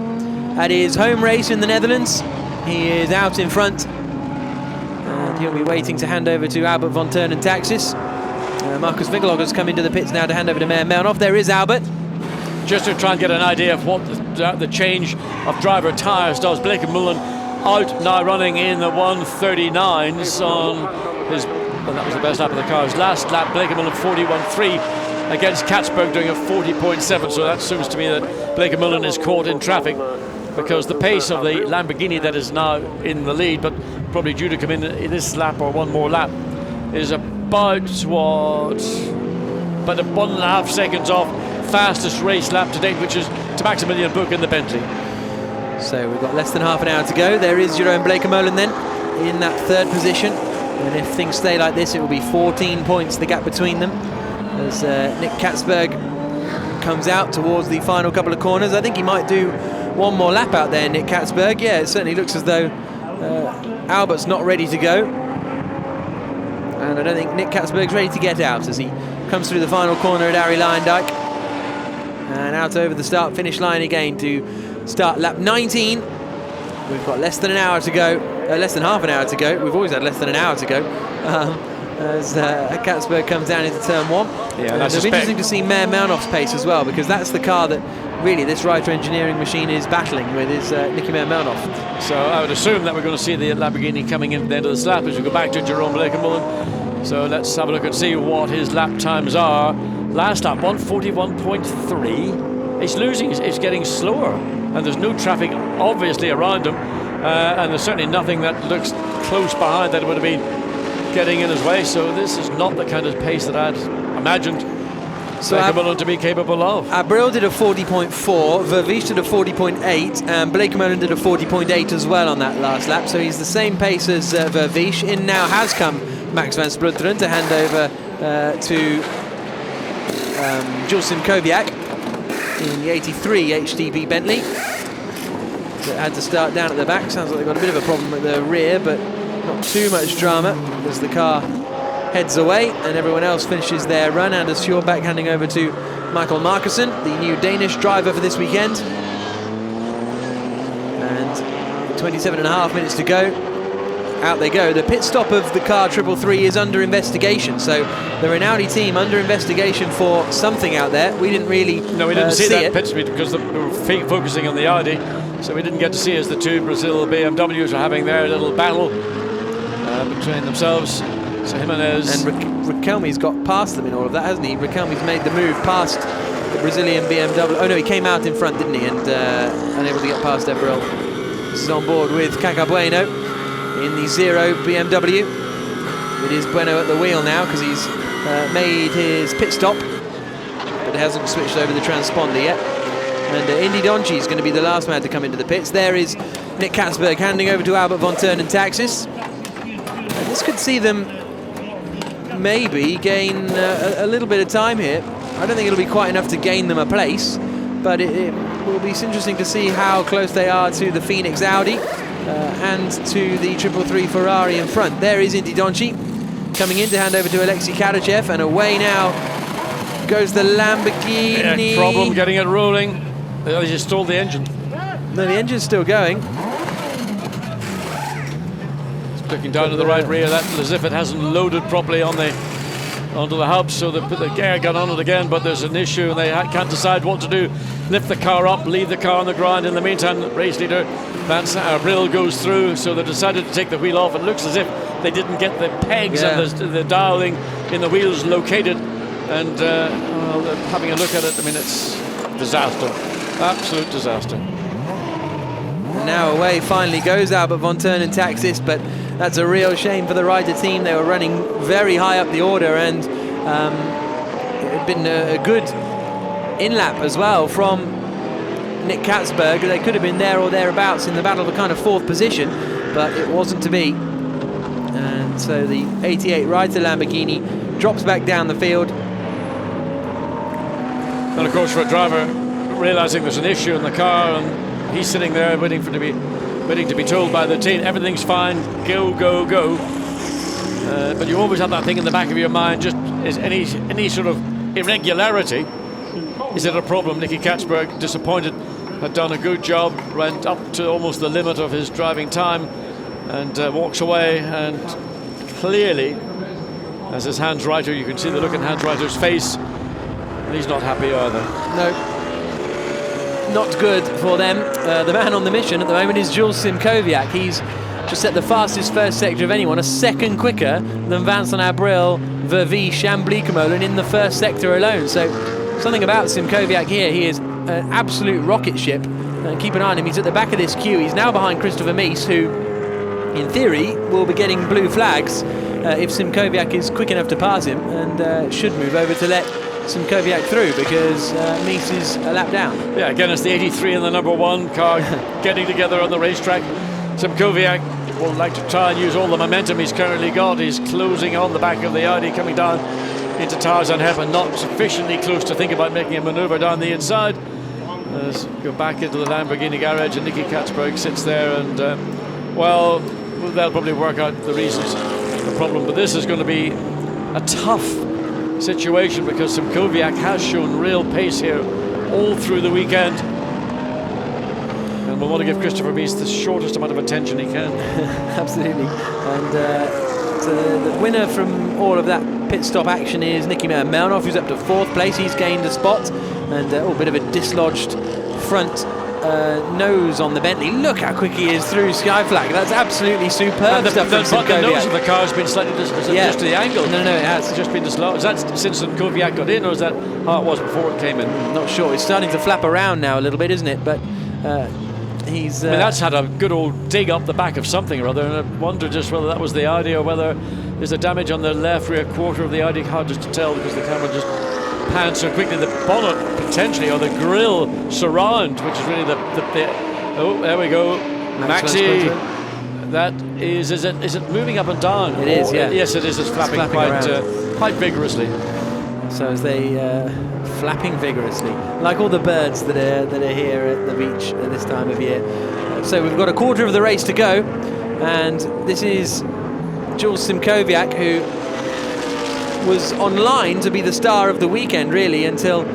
S1: at his home race in the Netherlands. He is out in front, and he'll be waiting to hand over to Albert von Turn and Taxis. Marcus Vigelog has come into the pits now to hand over to Meyer Melnoff. There is Albert.
S8: Just to try and get an idea of what the change of driver tyres does. Bleekemolen out now running in the 139s on his, well, that was the best lap of the car. His last lap, Bleekemolen 41.3 against Katsberg doing a 40.7. So that assumes to me that Bleekemolen is caught in traffic, because the pace of the Lamborghini that is now in the lead, but probably due to come in this lap or one more lap, is about what? About 1.5 seconds off fastest race lap to date, which is to Maximilian Buch in the Bentley.
S1: So we've got less than half an hour to go. There is Jeroen Bleekemolen then in that third position, and if things stay like this, it will be 14 points the gap between them as Nick Katsberg comes out towards the final couple of corners. I think he might do one more lap out there, Nick Katsberg. Yeah, it certainly looks as though Albert's not ready to go, and I don't think Nick Katsberg's ready to get out as he comes through the final corner at Arie Luijendijk. And out over the start-finish line again to start lap 19. We've got less than an hour to go, less than half an hour to go. We've always had less than an hour to go as Katsberg comes down into turn 1.
S8: Yeah,
S1: it'll be interesting to see Meyer Melnoff's pace as well, because that's the car that really this Reiter engineering machine is battling with, is Nicky Meyer Melnoff.
S8: So I would assume that we're going to see the Lamborghini coming in at the end of the lap as we go back to Jeroen Bleekemolen. So let's have a look and see what his lap times are. Last lap, 141.3. It's losing, it's getting slower, and there's no traffic obviously around him, and there's certainly nothing that looks close behind that would have been getting in his way. So this is not the kind of pace that I'd imagined Bleekemolen to be capable of.
S1: Abril did a 40.4, Vervisch did a 40.8, and Bleekemolen did a 40.8 as well on that last lap. So he's the same pace as Vervisch. In now has come Max van Splunteren to hand over to Jules Simkowiak in the 83 HTB Bentley. That had to start down at the back. Sounds like they've got a bit of a problem at the rear, but not too much drama as the car heads away and everyone else finishes their run. Anders Fjordbak handing over to Michael Markussen, the new Danish driver for this weekend. And 27.5 minutes to go. Out they go. The pit stop of the car 333 is under investigation, so the Rinaldi team under investigation for something out there. We didn't really
S8: we didn't see that
S1: it.
S8: pit speed because we were focusing on the Audi, so we didn't get to see as the two Brazil BMWs are having their little battle between themselves. So Jimenez
S1: and Riquelme's got past them in all of that, hasn't he? Riquelme's made the move past the Brazilian BMW. Oh no, he came out in front, didn't he? And unable to get past Ebril. This is on board with Caca Bueno in the 0 BMW. It is Bueno at the wheel now because he's made his pit stop, but hasn't switched over the transponder yet. And Indy Donchi is going to be the last man to come into the pits. There is Nick Katzberg handing over to Albert von Turn and Taxis. And this could see them maybe gain a little bit of time here. I don't think it'll be quite enough to gain them a place, but it will be interesting to see how close they are to the Phoenix Audi and to the 333 Ferrari in front. There is Indy Donchi coming in to hand over to Alexei Karachev, and away now goes the Lamborghini.
S8: Yeah, problem getting it rolling. They just stalled the engine.
S1: No, the engine's still going.
S8: Looking down to the right rear, that as if it hasn't loaded properly on onto the hub, so they put the gear gun on it again, but there's an issue and they can't decide what to do. Lift the car up, leave the car on the ground. In the meantime, the race leader Brill goes through, so they decided to take the wheel off. It looks as if they didn't get the pegs and the dialing in the wheels located, and having a look at it, I mean, it's disaster, absolute disaster.
S1: And now away finally goes Albert von Turn and Taxis, but that's a real shame for the Ryder team. They were running very high up the order, and it had been a good in-lap as well from Nick Katzberg. They could have been there or thereabouts in the battle for kind of 4th position, but it wasn't to be. And so the 88 Ryder Lamborghini drops back down the field.
S8: And of course, for a driver realizing there's an issue in the car, and he's sitting there waiting to be told by the team everything's fine, go, go, go. But you always have that thing in the back of your mind, just is any sort of irregularity, is it a problem? Nicky Katzberg, disappointed, had done a good job, went up to almost the limit of his driving time, and walks away, and clearly, as his Hans Reiter, you can see the look in Hans Reiter's face, and he's not happy either.
S1: No. Not good for them. The man on the mission at the moment is Jules Simkowiak. He's just set the fastest first sector of anyone, a second quicker than Vincent Abril, Vervi, Chambly-Camolen in the first sector alone. So something about Simkowiak here. He is an absolute rocket ship. And keep an eye on him. He's at the back of this queue. He's now behind Christopher Mies, who, in theory, will be getting blue flags if Simkowiak is quick enough to pass him, and should move over to let Simkowiak through, because Mies is a lap down.
S8: Yeah, again, it's the 83 and the number 1 car getting together on the racetrack. Simkowiak will like to try and use all the momentum he's currently got. He's closing on the back of the Audi, coming down into Tarzan Heppen, not sufficiently close to think about making a maneuver down the inside. Let's go back into the Lamborghini garage, and Nicky Katzberg sits there, and well, they'll probably work out the reasons, the problem. But this is going to be a tough situation, because Simkowiak has shown real pace here all through the weekend, and we'll want to give Christopher Mies the shortest amount of attention he can.
S1: Absolutely. And so the winner from all of that pit stop action is Nicky Melnoff, who's up to 4th place. He's gained a spot, and a bit of a dislodged front nose on the Bentley. Look how quick he is through Sky Flag. That's absolutely superb stuff from Simkowiak.
S8: The nose of the car has been slightly just to the angle.
S1: No, it has.
S8: It's just been dislodged. Is that since Simkowiak got in, or is that how it was before it came in?
S1: Not sure. It's starting to flap around now a little bit, isn't it? But he's...
S8: I mean, that's had a good old dig up the back of something or other, and I wonder just whether that was the Audi, or whether there's a damage on the left rear quarter of the Audi. Hard just to tell, because the camera just pans so quickly. The bonnet potentially, or the grille surround, which is really the oh, there we go. Maxi. that is it moving up and down?
S1: It is, yeah.
S8: Yes, it is. It's flapping quite vigorously.
S1: So as they flapping vigorously, like all the birds that are here at the beach at this time of year. So we've got a quarter of the race to go, and this is Jules Simkowiak, who was online to be the star of the weekend, really, until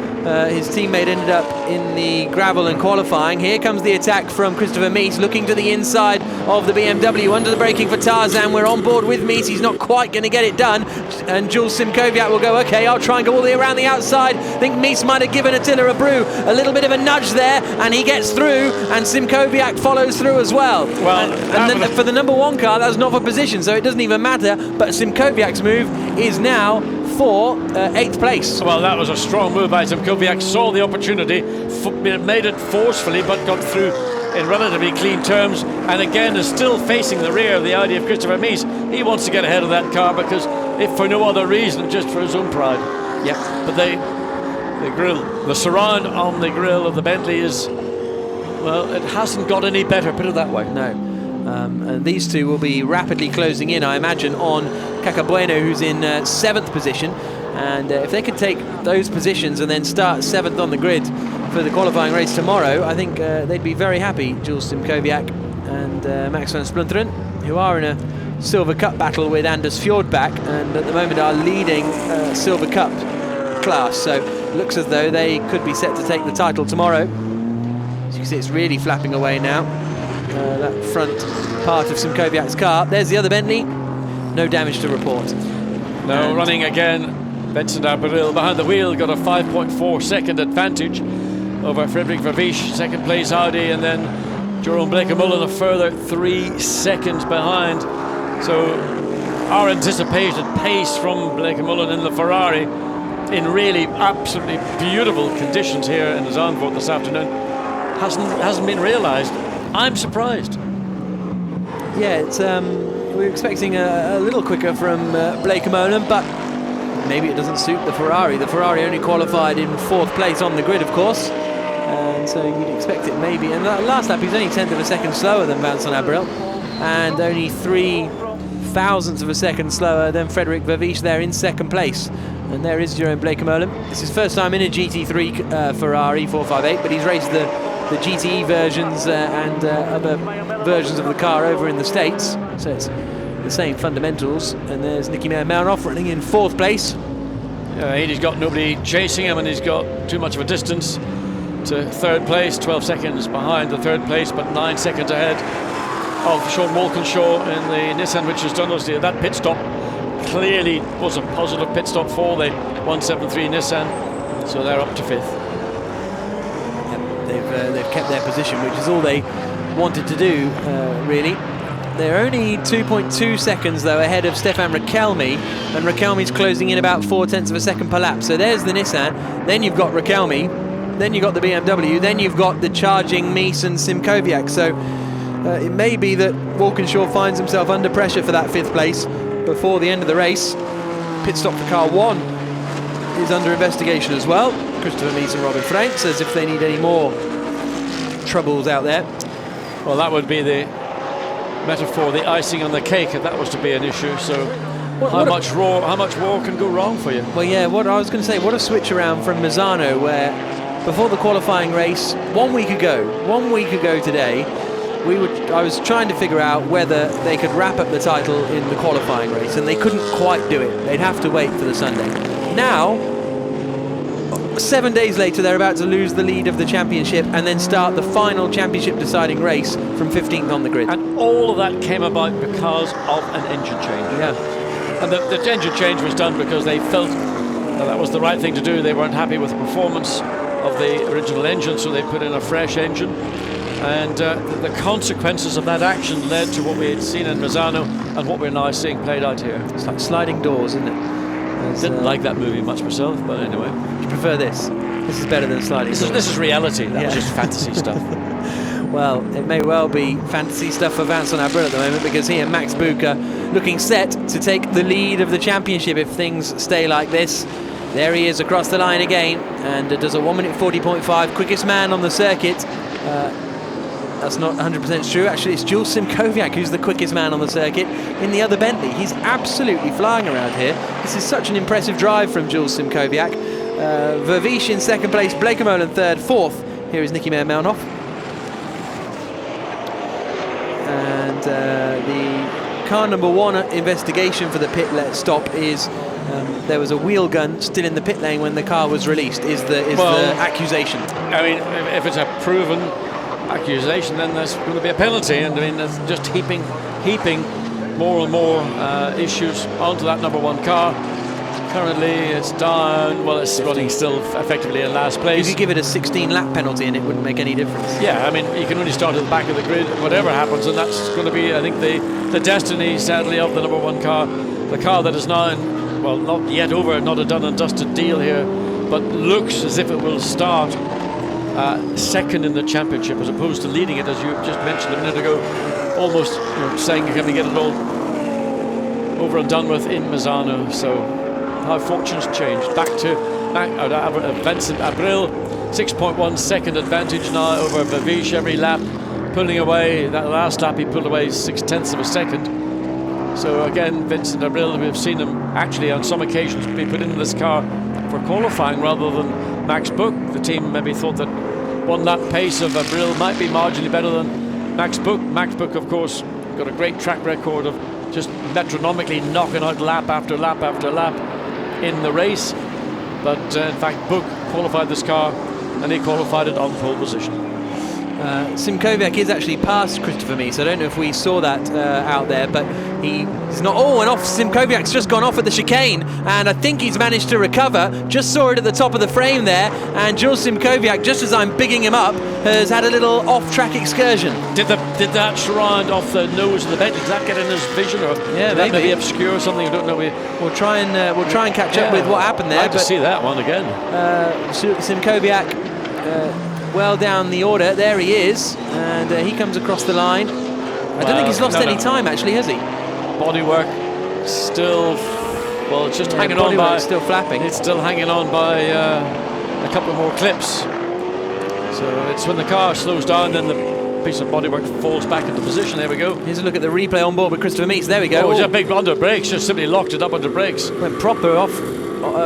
S1: his teammate ended up in the gravel and qualifying. Here comes the attack from Christopher Mies, looking to the inside of the BMW, under the braking for Tarzan. We're on board with Mies. He's not quite going to get it done, and Jules Simkowiak will go, okay, I'll try and go all the way around the outside. I think Mies might have given Attila Abreu a little bit of a nudge there, and he gets through, and Simkowiak follows through as well.
S8: Well,
S1: and then for the number one car, that was not for position, so it doesn't even matter, but Simkowiak's move is now for 8th place.
S8: Well, that was a strong move by Simkowiak. Saw the opportunity, made it forcefully, but got through in relatively clean terms, and again is still facing the rear of the Audi of Christopher Mies. He wants to get ahead of that car, because if for no other reason, just for his own pride.
S1: Yeah.
S8: But the grille, the surround on the grille of the Bentley is, well, it hasn't got any better, put it that way.
S1: No. And these two will be rapidly closing in, I imagine, on Cacabueno, who's in 7th position. And if they could take those positions and then start 7th on the grid for the qualifying race tomorrow, I think they'd be very happy, Jules Simkowiak and Max van Splunteren, who are in a Silver Cup battle with Anders Fjordbach, and at the moment are leading Silver Cup class. So it looks as though they could be set to take the title tomorrow. As you can see, it's really flapping away now. That front part of Simkowiak's car. There's the other Bentley. No damage to report.
S8: No, running again. Vincent Abril behind the wheel, got a 5.4 second advantage over Frederik Vervisch, second place Audi, and then Jerome Bleekemolen a further 3 seconds behind. So our anticipated pace from Bleekemolen in the Ferrari, in really absolutely beautiful conditions here in Zandvoort this afternoon, hasn't been realised. I'm surprised.
S1: Yeah, it's we're expecting a little quicker from Bleekemolen, but maybe it doesn't suit the Ferrari. The Ferrari only qualified in 4th place on the grid, of course, and so you'd expect it maybe. And that last lap, he's only 1/10 of a second slower than Vincent Abril, and only 0.03 of a second slower than Frederik Vervisch there in 2nd place. And there is Jerome Bleekemolen. It's his first time in a GT3 Ferrari 458, but he's raced the GTE versions and other versions of the car over in the States, so it's the same fundamentals. And there's Nicky Meyer-Melnoff running in 4th place.
S8: He's got nobody chasing him, and he's got too much of a distance to 3rd place, 12 seconds behind the 3rd place, but 9 seconds ahead of Sean Walkinshaw in the Nissan, which has done us. That pit stop clearly was a positive pit stop for the 173 Nissan, so they're up to 5th.
S1: They've kept their position, which is all they wanted to do, really. They're only 2.2 seconds, though, ahead of Stefan Rakelmi, and Rakelmi's closing in about 0.4 of a second per lap. So there's the Nissan, then you've got Rakelmi, then you've got the BMW, then you've got the charging Mies and Simkowiak. So it may be that Walkinshaw finds himself under pressure for that 5th place before the end of the race. Pit stop for car 1 is under investigation as well. Christopher Mies and Robin Frank says if they need any more troubles out there.
S8: Well, that would be the metaphor, the icing on the cake, if that was to be an issue. So how much more can go wrong for you?
S1: Well, yeah, what I was going to say, what a switch around from Misano, where before the qualifying race 1 week ago today, I was trying to figure out whether they could wrap up the title in the qualifying race, and they couldn't quite do it. They'd have to wait for the Sunday. Now, 7 days later, they're about to lose the lead of the championship and then start the final championship deciding race from 15th on the grid.
S8: And all of that came about because of an engine change.
S1: Yeah.
S8: And the engine change was done because they felt that was the right thing to do. They weren't happy with the performance of the original engine, so they put in a fresh engine. And the consequences of that action led to what we had seen in Misano and what we're now seeing played out here.
S1: It's like sliding doors, isn't it?
S8: Didn't like that movie much myself, but anyway.
S1: Do you prefer this? This is better than sliding doors.
S8: This is reality. That was just fantasy stuff.
S1: Well, it may well be fantasy stuff for Vincent Abril at the moment, because he and Max Bucher looking set to take the lead of the championship if things stay like this. There he is across the line again, and does a 1 minute 40.5, quickest man on the circuit. that's not 100% true. Actually, it's Jules Simkowiak who's the quickest man on the circuit in the other Bentley. He's absolutely flying around here. This is such an impressive drive from Jules Simkowiak. Vervish in second place, Blancpain third, fourth. Here is Nicky Meyer-Melnhof. And the car number one investigation for the pit stop is there was a wheel gun still in the pit lane when the car was released, is the accusation.
S8: I mean, if it's a proven accusation, then there's going to be a penalty, and I mean, that's just heaping more and more issues onto that number one car. Currently it's down, well, it's running still effectively in last place.
S1: You could give it a 16-lap penalty and it wouldn't make any difference.
S8: Yeah, I mean, you can only start at the back of the grid, whatever happens, and that's going to be, I think, the destiny, sadly, of the number one car. The car that is now, well, not yet over, not a done and dusted deal here, but looks as if it will start second in the championship as opposed to leading it, as you just mentioned a minute ago, almost saying you're going to get it all over and done with in Misano. So how fortunes changed. Back to Vincent Abril, 6.1 second advantage now over Vervish every lap, pulling away. That last lap he pulled away 0.6 of a second. So again, Vincent Abril, we've seen him actually on some occasions be put into this car for qualifying rather than Max Buch. The team maybe thought that one lap pace of Abril might be marginally better than Max Buch. Max Buch, of course, got a great track record of just metronomically knocking out lap after lap after lap in the race, but in fact Buch qualified this car and he qualified it on pole position.
S1: Simkowiak is actually past Christopher Mies. I don't know if we saw that out there, but he's not. Oh, and off Simkowiak's just gone off at the chicane, and I think he's managed to recover. Just saw it at the top of the frame there, and Jules Simkowiak, just as I'm bigging him up, has had a little off-track excursion.
S8: Did that surround off the nose of the Bentley? Did that get in his vision, or
S1: yeah,
S8: did that maybe obscure or something? I don't know.
S1: We'll try and catch up with what happened there.
S8: I'd like to see that one again.
S1: Simkowiak. Well down the order, there he is, and he comes across the line. I don't think he's lost any time, actually, has he?
S8: Bodywork still, well, it's just hanging on by,
S1: still flapping.
S8: It's still hanging on by a couple more clips. So it's when the car slows down, then the piece of bodywork falls back into position. There we go.
S1: Here's a look at the replay on board with Christopher Mies. There we go.
S8: Oh, just big under brakes, just simply locked it up under brakes.
S1: Went proper off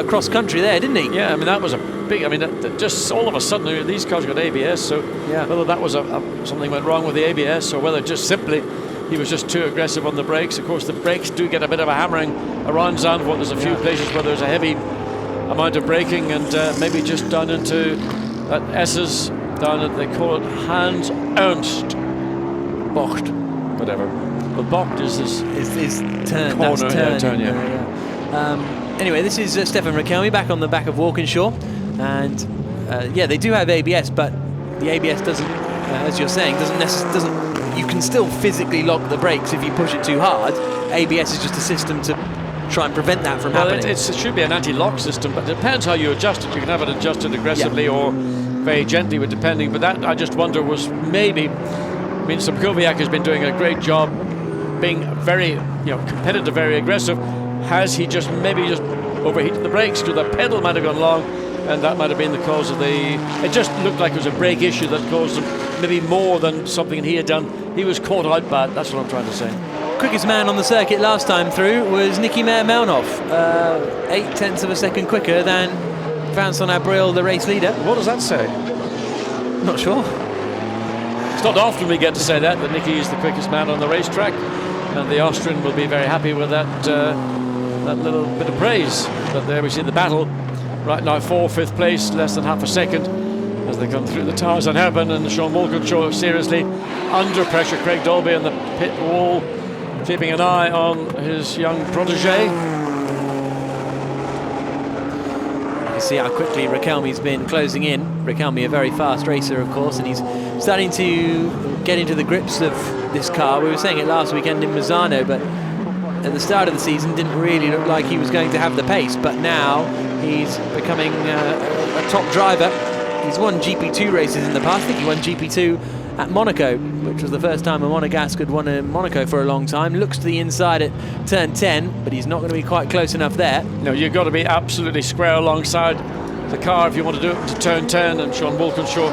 S1: cross country there, didn't he?
S8: Yeah, I mean, that was a big, I mean, just all of a sudden these cars got ABS, so
S1: yeah.
S8: Whether that was something went wrong with the ABS or whether just simply he was just too aggressive on the brakes. Of course, the brakes do get a bit of a hammering around Zandvoort. There's a few places where there's a heavy amount of braking, and maybe just down into that S's, down at, they call it Hans Ernst Bocht, whatever. But Bocht is this
S1: turn,
S8: corner,
S1: turn,
S8: yeah.
S1: Anyway, this is Stefan Rakelmi back on the back of Walkinshaw, and yeah, they do have ABS, but the ABS doesn't, as you're saying, doesn't. You can still physically lock the brakes if you push it too hard. ABS is just a system to try and prevent that from happening.
S8: It should be an anti-lock system, but it depends how you adjust it. You can have it adjusted aggressively or very gently, with depending. But that, I just wonder, was maybe. I mean, Simkowiak has been doing a great job, being very, competitive, very aggressive. Has he just overheated the brakes? So the pedal might have gone long, and that might have been the cause of the. It just looked like it was a brake issue that caused him, maybe more than something he had done. He was caught out bad. That's what I'm trying to say.
S1: Quickest man on the circuit last time through was Nicky Meyer-Melnhof, 0.8 of a second quicker than Vincent Abril, the race leader.
S8: What does that say?
S1: Not sure.
S8: It's not often we get to say that Nicky is the quickest man on the racetrack, and the Austrian will be very happy with that little bit of praise. But there we see the battle right now for fifth place, less than half a second as they come through the tires. And Herben and Sean Walkinshaw seriously under pressure. Craig Dolby on the pit wall, keeping an eye on his young protege.
S1: You see how quickly Rakelmi's been closing in. Rakelmi, a very fast racer, of course, and he's starting to get into the grips of this car. We were saying it last weekend in Misano, but at the start of the season didn't really look like he was going to have the pace, but now he's becoming a top driver. He's won GP2 races in the past. I think he won GP2 at Monaco, which was the first time a Monegasque had won in Monaco for a long time. Looks to the inside at turn 10, but he's not going to be quite close enough there.
S8: No, you've got to be absolutely square alongside the car if you want to do it to turn 10, and Sean Walkinshaw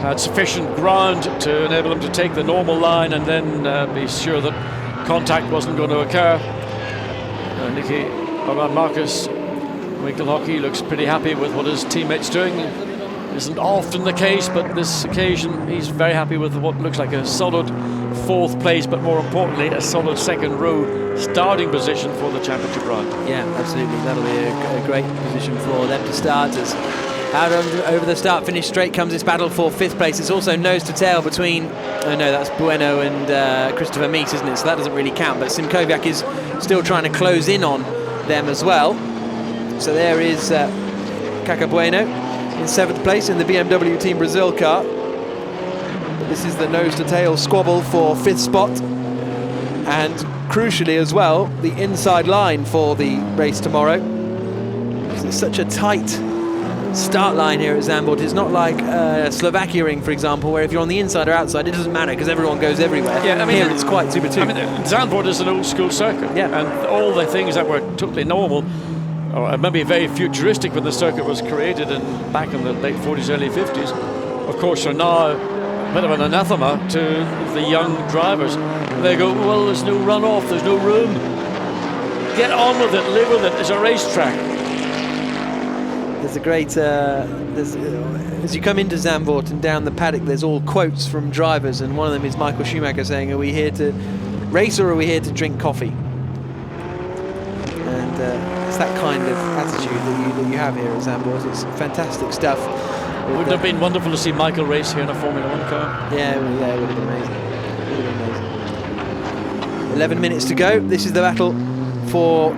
S8: had sufficient ground to enable him to take the normal line and then be sure that contact wasn't going to occur. Marcus Winkelhockey looks pretty happy with what his teammate's doing. Isn't often the case, but this occasion he's very happy with what looks like a solid 4th place, but more importantly a solid 2nd row starting position for the championship round.
S1: Yeah, absolutely. That'll be a great position for them to start. As out over the start-finish straight comes this battle for 5th place. It's also nose to tail between, oh no, that's Bueno and Christopher Meese, isn't it? So that doesn't really count, but Simkowiak is still trying to close in on them as well. So there is Kaka Bueno in 7th place in the BMW Team Brazil car. But this is the nose to tail squabble for 5th spot, and crucially as well, the inside line for the race tomorrow. It's such a tight start line here at Zandvoort. It's not like Slovakia Ring, for example, where if you're on the inside or outside, it doesn't matter because everyone goes everywhere.
S8: Yeah, I mean,
S1: here it's quite super too.
S8: I mean, Zandvoort is an old school circuit,
S1: yeah,
S8: and all the things that were totally normal, or maybe very futuristic when the circuit was created back in the late 40s, early 50s, of course are now a bit of an anathema to the young drivers. They go, well, there's no runoff, there's no room. Get on with it, live with it. It's a racetrack.
S1: There's a great, as you come into Zandvoort and down the paddock, there's all quotes from drivers, and one of them is Michael Schumacher saying, are we here to race or are we here to drink coffee? And it's that kind of attitude that you have here at Zandvoort. It's fantastic stuff.
S8: Wouldn't it have been wonderful to see Michael race here in a Formula 1 car?
S1: Yeah, it would have been amazing. 11 minutes to go. This is the battle for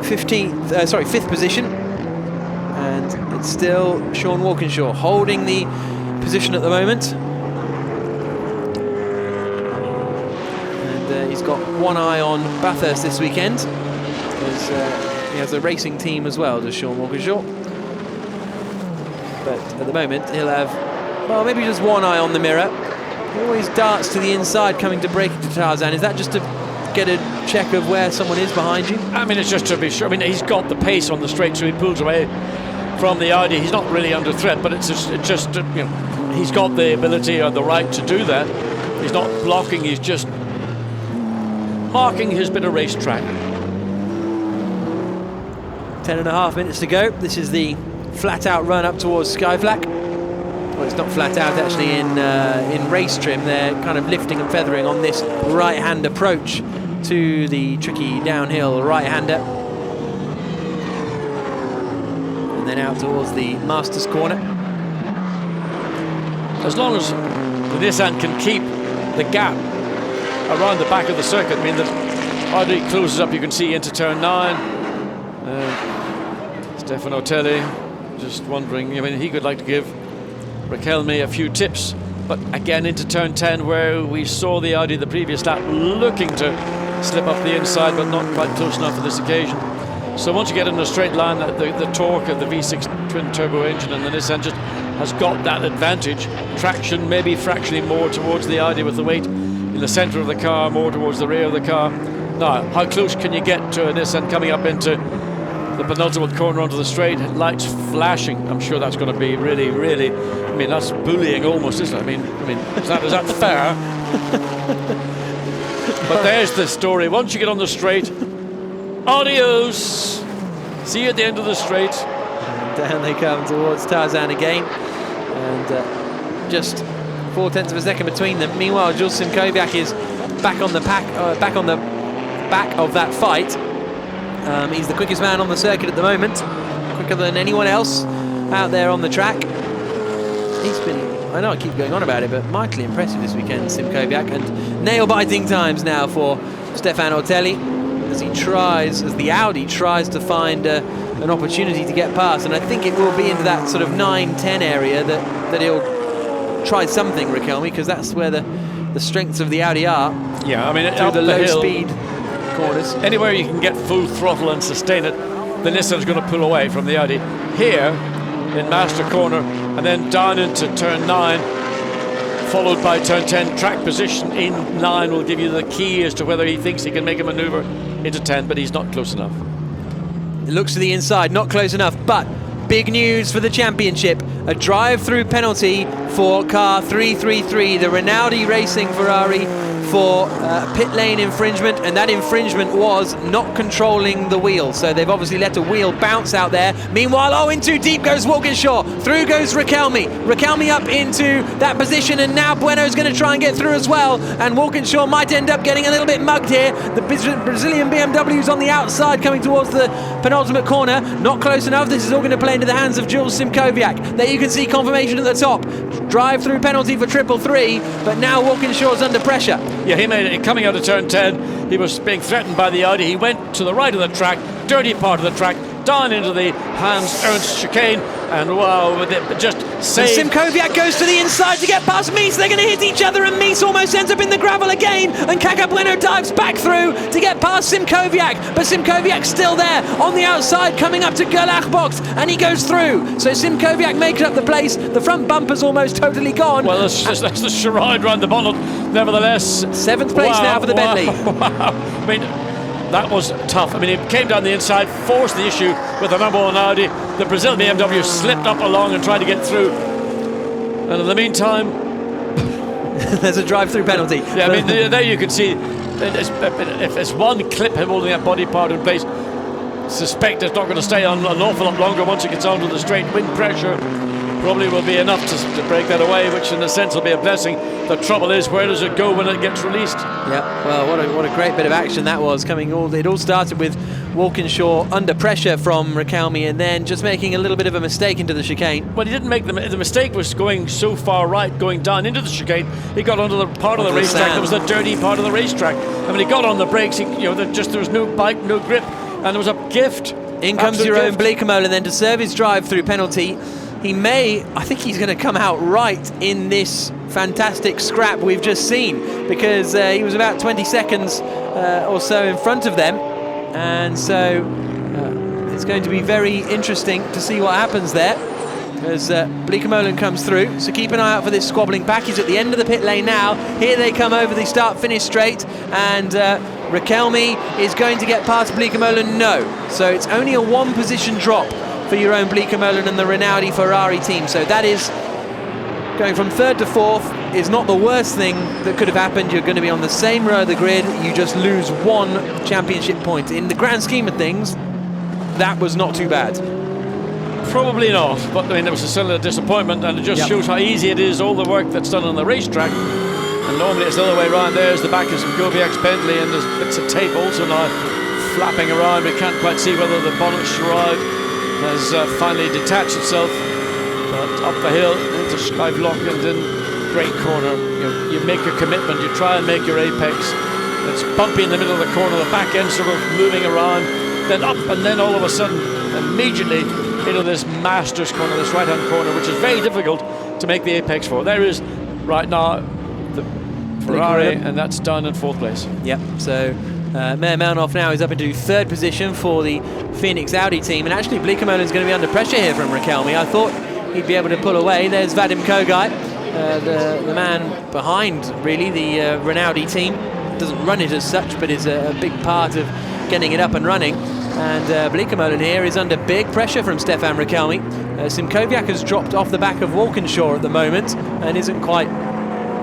S1: 5th position. And it's still Sean Walkinshaw holding the position at the moment. And he's got one eye on Bathurst this weekend. He has a racing team as well, does Sean Walkinshaw. But at the moment he'll have, well, maybe just one eye on the mirror. He always darts to the inside coming to break into Tarzan. Is that just to get a check of where someone is behind you?
S8: I mean, it's just to be sure. I mean, he's got the pace on the straight, so he pulls away from the Audi. He's not really under threat, but it's just you know, he's got the ability or the right to do that. He's not blocking, he's just marking his bit of racetrack.
S1: 10.5 minutes to go. This is the flat-out run up towards Skyflack. Well, it's not flat out actually in race trim. They're kind of lifting and feathering on this right-hand approach to the tricky downhill right-hander. And then out towards the Masters corner.
S8: As long as the Nissan can keep the gap around the back of the circuit, I mean, the Audi closes up, you can see into turn 9. Stefano Telli just wondering, I mean, he could like to give Raquelme a few tips, but again into turn 10 where we saw the Audi the previous lap looking to slip up the inside, but not quite close enough for this occasion. So once you get in a straight line, the torque of the V6 twin turbo engine and the Nissan just has got that advantage. Traction maybe fractionally more towards the Audi with the weight in the center of the car, more towards the rear of the car. Now, how close can you get to a Nissan coming up into the penultimate corner onto the straight, lights flashing? I'm sure that's going to be really, really, I mean, that's bullying almost, isn't it? I mean, is that fair? But there's the story. Once you get on the straight, adios. See you at the end of the straight.
S1: And down they come towards Tarzan again, and just 0.4 of a second between them. Meanwhile, Jules Simkowiak is back on the back of that fight. He's the quickest man on the circuit at the moment, quicker than anyone else out there on the track. He's been, I know I keep going on about it, but mightily impressive this weekend, Simkowiak, and nail-biting times now for Stefano Telli as the Audi tries to find an opportunity to get past, and I think it will be into that sort of 9-10 area that he'll try something, Raquelme, because that's where the strengths of the Audi are.
S8: Yeah, I mean,
S1: through the low speed corners.
S8: Anywhere you can get full throttle and sustain it, the Nissan's going to pull away from the Audi. Here, in Master Corner, and then down into turn 9, followed by turn 10. Track position in 9 will give you the key as to whether he thinks he can make a maneuver into 10, but he's not close enough.
S1: It looks to the inside, not close enough, but big news for the championship. A drive-through penalty for car 333, the Rinaldi Racing Ferrari, for pit lane infringement, and that infringement was not controlling the wheel. So they've obviously let a wheel bounce out there. Meanwhile, oh, in too deep goes Walkinshaw. Through goes Riquelme. Riquelme up into that position, and now Bueno's going to try and get through as well. And Walkinshaw might end up getting a little bit mugged here. The Brazilian BMW's on the outside coming towards the penultimate corner. Not close enough. This is all going to play into the hands of Jules Simkowiak. There you can see confirmation at the top. Drive-through penalty for 333, but now Walkinshaw's under pressure.
S8: Yeah, he made it coming out of turn 10. He was being threatened by the Audi. He went to the right of the track, dirty part of the track, down into the Hans Ernst chicane, and wow, it just saved.
S1: And Simkowiak goes to the inside to get past Mies. They're going to hit each other, and Mies almost ends up in the gravel again, and Kaka Bueno dives back through to get past Simkowiak, but Simkowiak's still there on the outside coming up to Gerlach box, and he goes through. So Simkowiak makes up the place. The front bumper's almost totally gone.
S8: Well, that's the charade round the bonnet. Nevertheless,
S1: 7th place now for the Bentley.
S8: Wow. I mean, that was tough. I mean, he came down the inside, forced the issue with the number 1 Audi. The Brazilian BMW slipped up along and tried to get through. And in the meantime,
S1: there's a drive-through penalty.
S8: Yeah, I mean, there you can see, if there's one clip holding that body part in place, suspect it's not going to stay on an awful lot longer once it gets onto the straight. Wind pressure probably will be enough to break that away, which in a sense will be a blessing. The trouble is, where does it go when it gets released?
S1: Yeah, well, what a great bit of action that was. It all started with Walkinshaw under pressure from Riquelme, and then just making a little bit of a mistake into the chicane.
S8: Well, he didn't make the mistake was going so far right, going down into the chicane. He got onto the part of the racetrack that was the dirty part of the racetrack. I mean, he got on the brakes. There was no bike, no grip, and there was a gift.
S1: In comes Jeroen Bleekemolen then to serve his drive-through penalty. I think he's going to come out right in this fantastic scrap we've just seen, because he was about 20 seconds or so in front of them, and so it's going to be very interesting to see what happens there as Bleekemolen comes through. So keep an eye out for this squabbling pack. He's at the end of the pit lane now. Here they come over the start-finish straight, and Riquelme is going to get past Bleekemolen. No, so it's only a 1 position drop for Jeroen Bleekemolen and the Rinaldi Ferrari team. So that is going from 3rd to 4th is not the worst thing that could have happened. You're going to be on the same row of the grid. You just lose 1 championship point. In the grand scheme of things, that was not too bad.
S8: Probably not, but I mean, it was still a disappointment, and it just shows how easy it is, all the work that's done on the racetrack. And normally it's the other way around. There's the back of Simkowiak's Bentley, and there's bits of tape also now flapping around. We can't quite see whether the bonnet shroud has finally detached itself, but up the hill into Schijfloch and in great corner. You make your commitment, you try and make your apex. It's bumpy in the middle of the corner, the back end sort of moving around, then up, and then all of a sudden immediately into this master's corner, this right hand corner, which is very difficult to make the apex for. There is right now the Ferrari, and that's done in 4th place.
S1: Yep, so Meir Melnoff now is up into 3rd position for the Phoenix Audi team, and actually Bleekemolen is going to be under pressure here from Riquelme. I thought he'd be able to pull away. There's Vadim Kogai, the man behind really the Rinaldi team. Doesn't run it as such, but is a big part of getting it up and running. And Bleekemolen here is under big pressure from Stefan Riquelme. Simkowiak has dropped off the back of Walkinshaw at the moment and isn't quite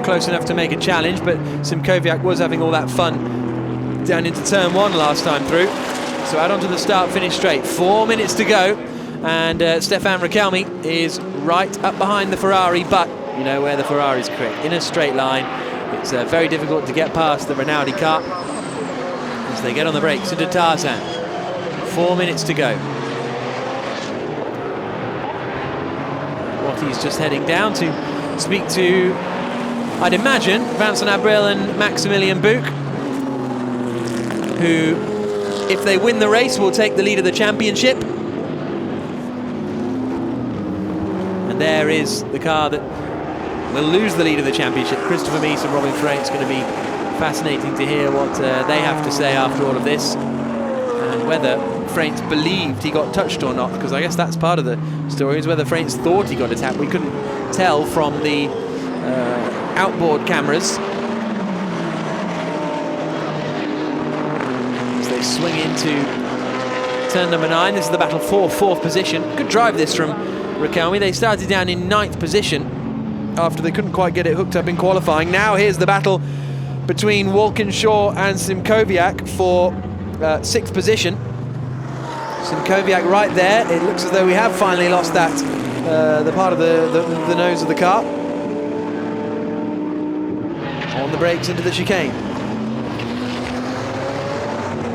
S1: close enough to make a challenge, but Simkowiak was having all that fun down into turn 1 last time through. So out onto the start-finish straight. 4 minutes to go, and Stefan Riquelme is right up behind the Ferrari, but you know where the Ferrari's quick. In a straight line, it's very difficult to get past the Rinaldi car as they get on the brakes into Tarzan. 4 minutes to go. What he's just heading down to speak to, I'd imagine, Vincent Abril and Maximilian Buch, who, if they win the race, will take the lead of the championship. And there is the car that will lose the lead of the championship. Christopher Mies and Robin Frein. It's going to be fascinating to hear what they have to say after all of this, and whether Freins believed he got touched or not, because I guess that's part of the story, is whether Freins thought he got attacked. We couldn't tell from the outboard cameras. As they swing into turn number 9. This is the battle for 4th position. Good drive this from Riquelme. They started down in 9th position after they couldn't quite get it hooked up in qualifying. Now here's the battle between Walkinshaw and Simkowiak for 6th position. Simkowiak right there. It looks as though we have finally lost that, the part of the nose of the car. On the brakes into the chicane.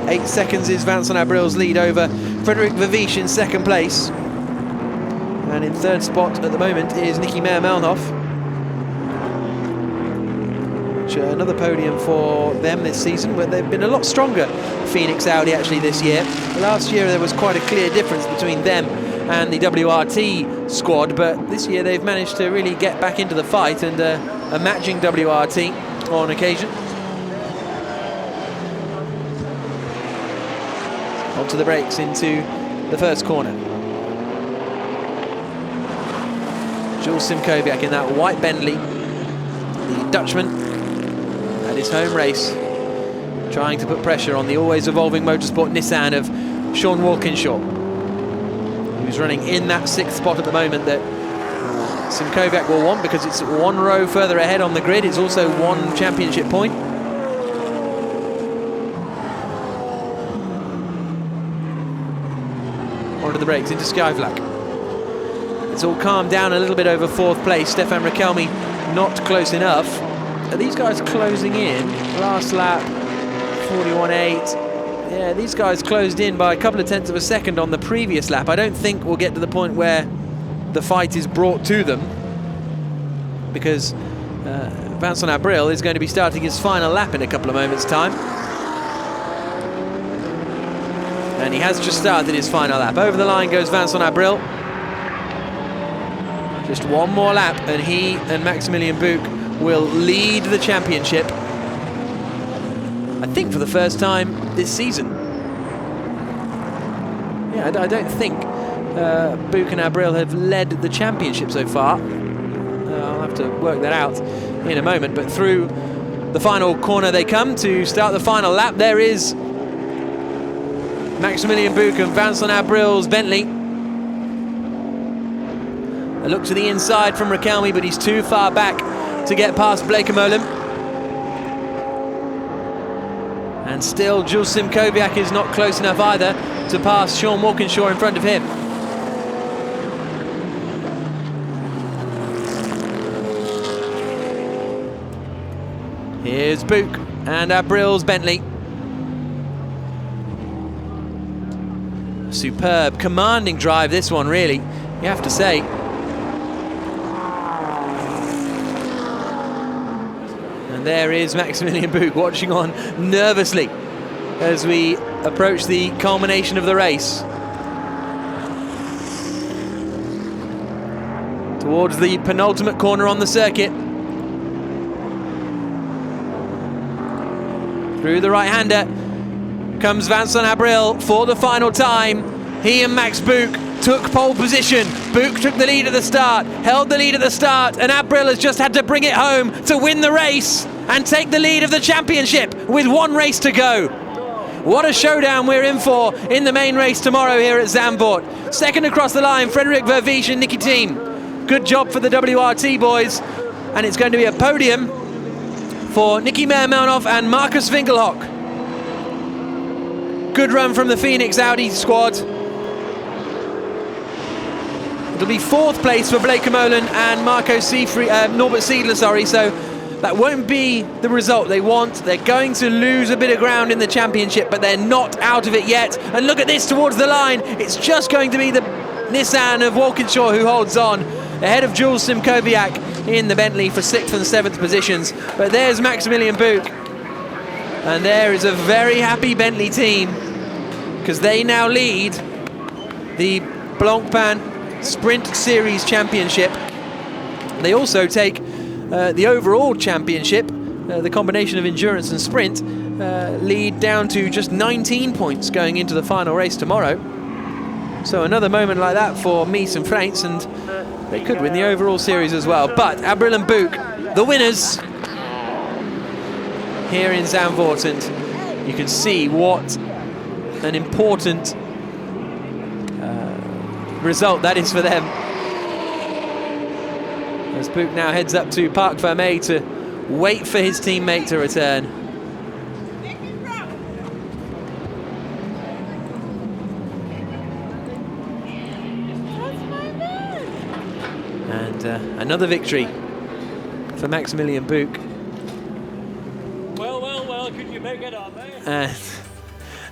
S1: 8 seconds is Vincent Abril's lead over Frederick Verviche in 2nd place. And in 3rd spot at the moment is Nicky Meyer-Melnhof. Another podium for them this season, but they've been a lot stronger, Phoenix Audi, actually, this year. Last year there was quite a clear difference between them and the WRT squad, but this year they've managed to really get back into the fight, and a matching WRT on occasion. Onto the brakes into the first corner. Jules Simkowiak in that white Bentley, the Dutchman at his home race, trying to put pressure on the always evolving motorsport Nissan of Sean Walkinshaw, who's running in that 6th spot at the moment that Simkowiak will want, because it's 1 row further ahead on the grid. It's also 1 championship point. Onto the brakes into Skyflak. It's all calmed down a little bit over 4th place. Stefan Riquelme not close enough. Are these guys closing in? Last lap, 41.8. Yeah, these guys closed in by a couple of tenths of a second on the previous lap. I don't think we'll get to the point where the fight is brought to them, because Vincent Abril is going to be starting his final lap in a couple of moments' time. And he has just started his final lap. Over the line goes Vincent Abril. Just 1 more lap and he and Maximilian Buch will lead the championship, I think for the first time this season. Yeah, I don't think Buch and Abril have led the championship so far. I'll have to work that out in a moment, but through the final corner they come to start the final lap. There is Maximilian Buch and Vincent Abril's Bentley. A look to the inside from Riquelme, but he's too far back to get past Blancpain. And still Jules Simkowiak is not close enough either to pass Sean Walkinshaw in front of him. Here's Buch and Abril's Bentley. Superb, commanding drive this one, really, you have to say. And there is Maximilian Buch watching on nervously as we approach the culmination of the race. Towards the penultimate corner on the circuit. Through the right-hander comes Vincent Abril for the final time. He and Max Buch took pole position. Buch took the lead at the start, held the lead at the start, and Abril has just had to bring it home to win the race and take the lead of the championship with 1 race to go. What a showdown we're in for in the main race tomorrow here at Zandvoort. Second across the line, Frederick Verviche and Nicky Thiem. Good job for the WRT boys, and it's going to be a podium for Nicky Meyer-Melnhof and Marcus Winkelhock. Good run from the Phoenix Audi squad. It'll be 4th place for Blancpain and Norbert Siedler, sorry, so that won't be the result they want. They're going to lose a bit of ground in the championship, but they're not out of it yet. And look at this towards the line. It's just going to be the Nissan of Walkinshaw who holds on, ahead of Jules Simkowiak in the Bentley for 6th and 7th positions. But there's Maximilian Buch. And there is a very happy Bentley team, because they now lead the Blancpain Sprint Series Championship. They also take the overall championship, the combination of endurance and sprint, lead down to just 19 points going into the final race tomorrow. So another moment like that for Mies and Freytz, and they could win the overall series as well. But Abril and Buch, the winners here in Zandvoort, and you can see what an important result that is for them. As Pook now heads up to Parc Fermé to wait for his teammate to return. And another victory for Maximilian Pook.
S8: Well, could you make it on, eh?
S1: And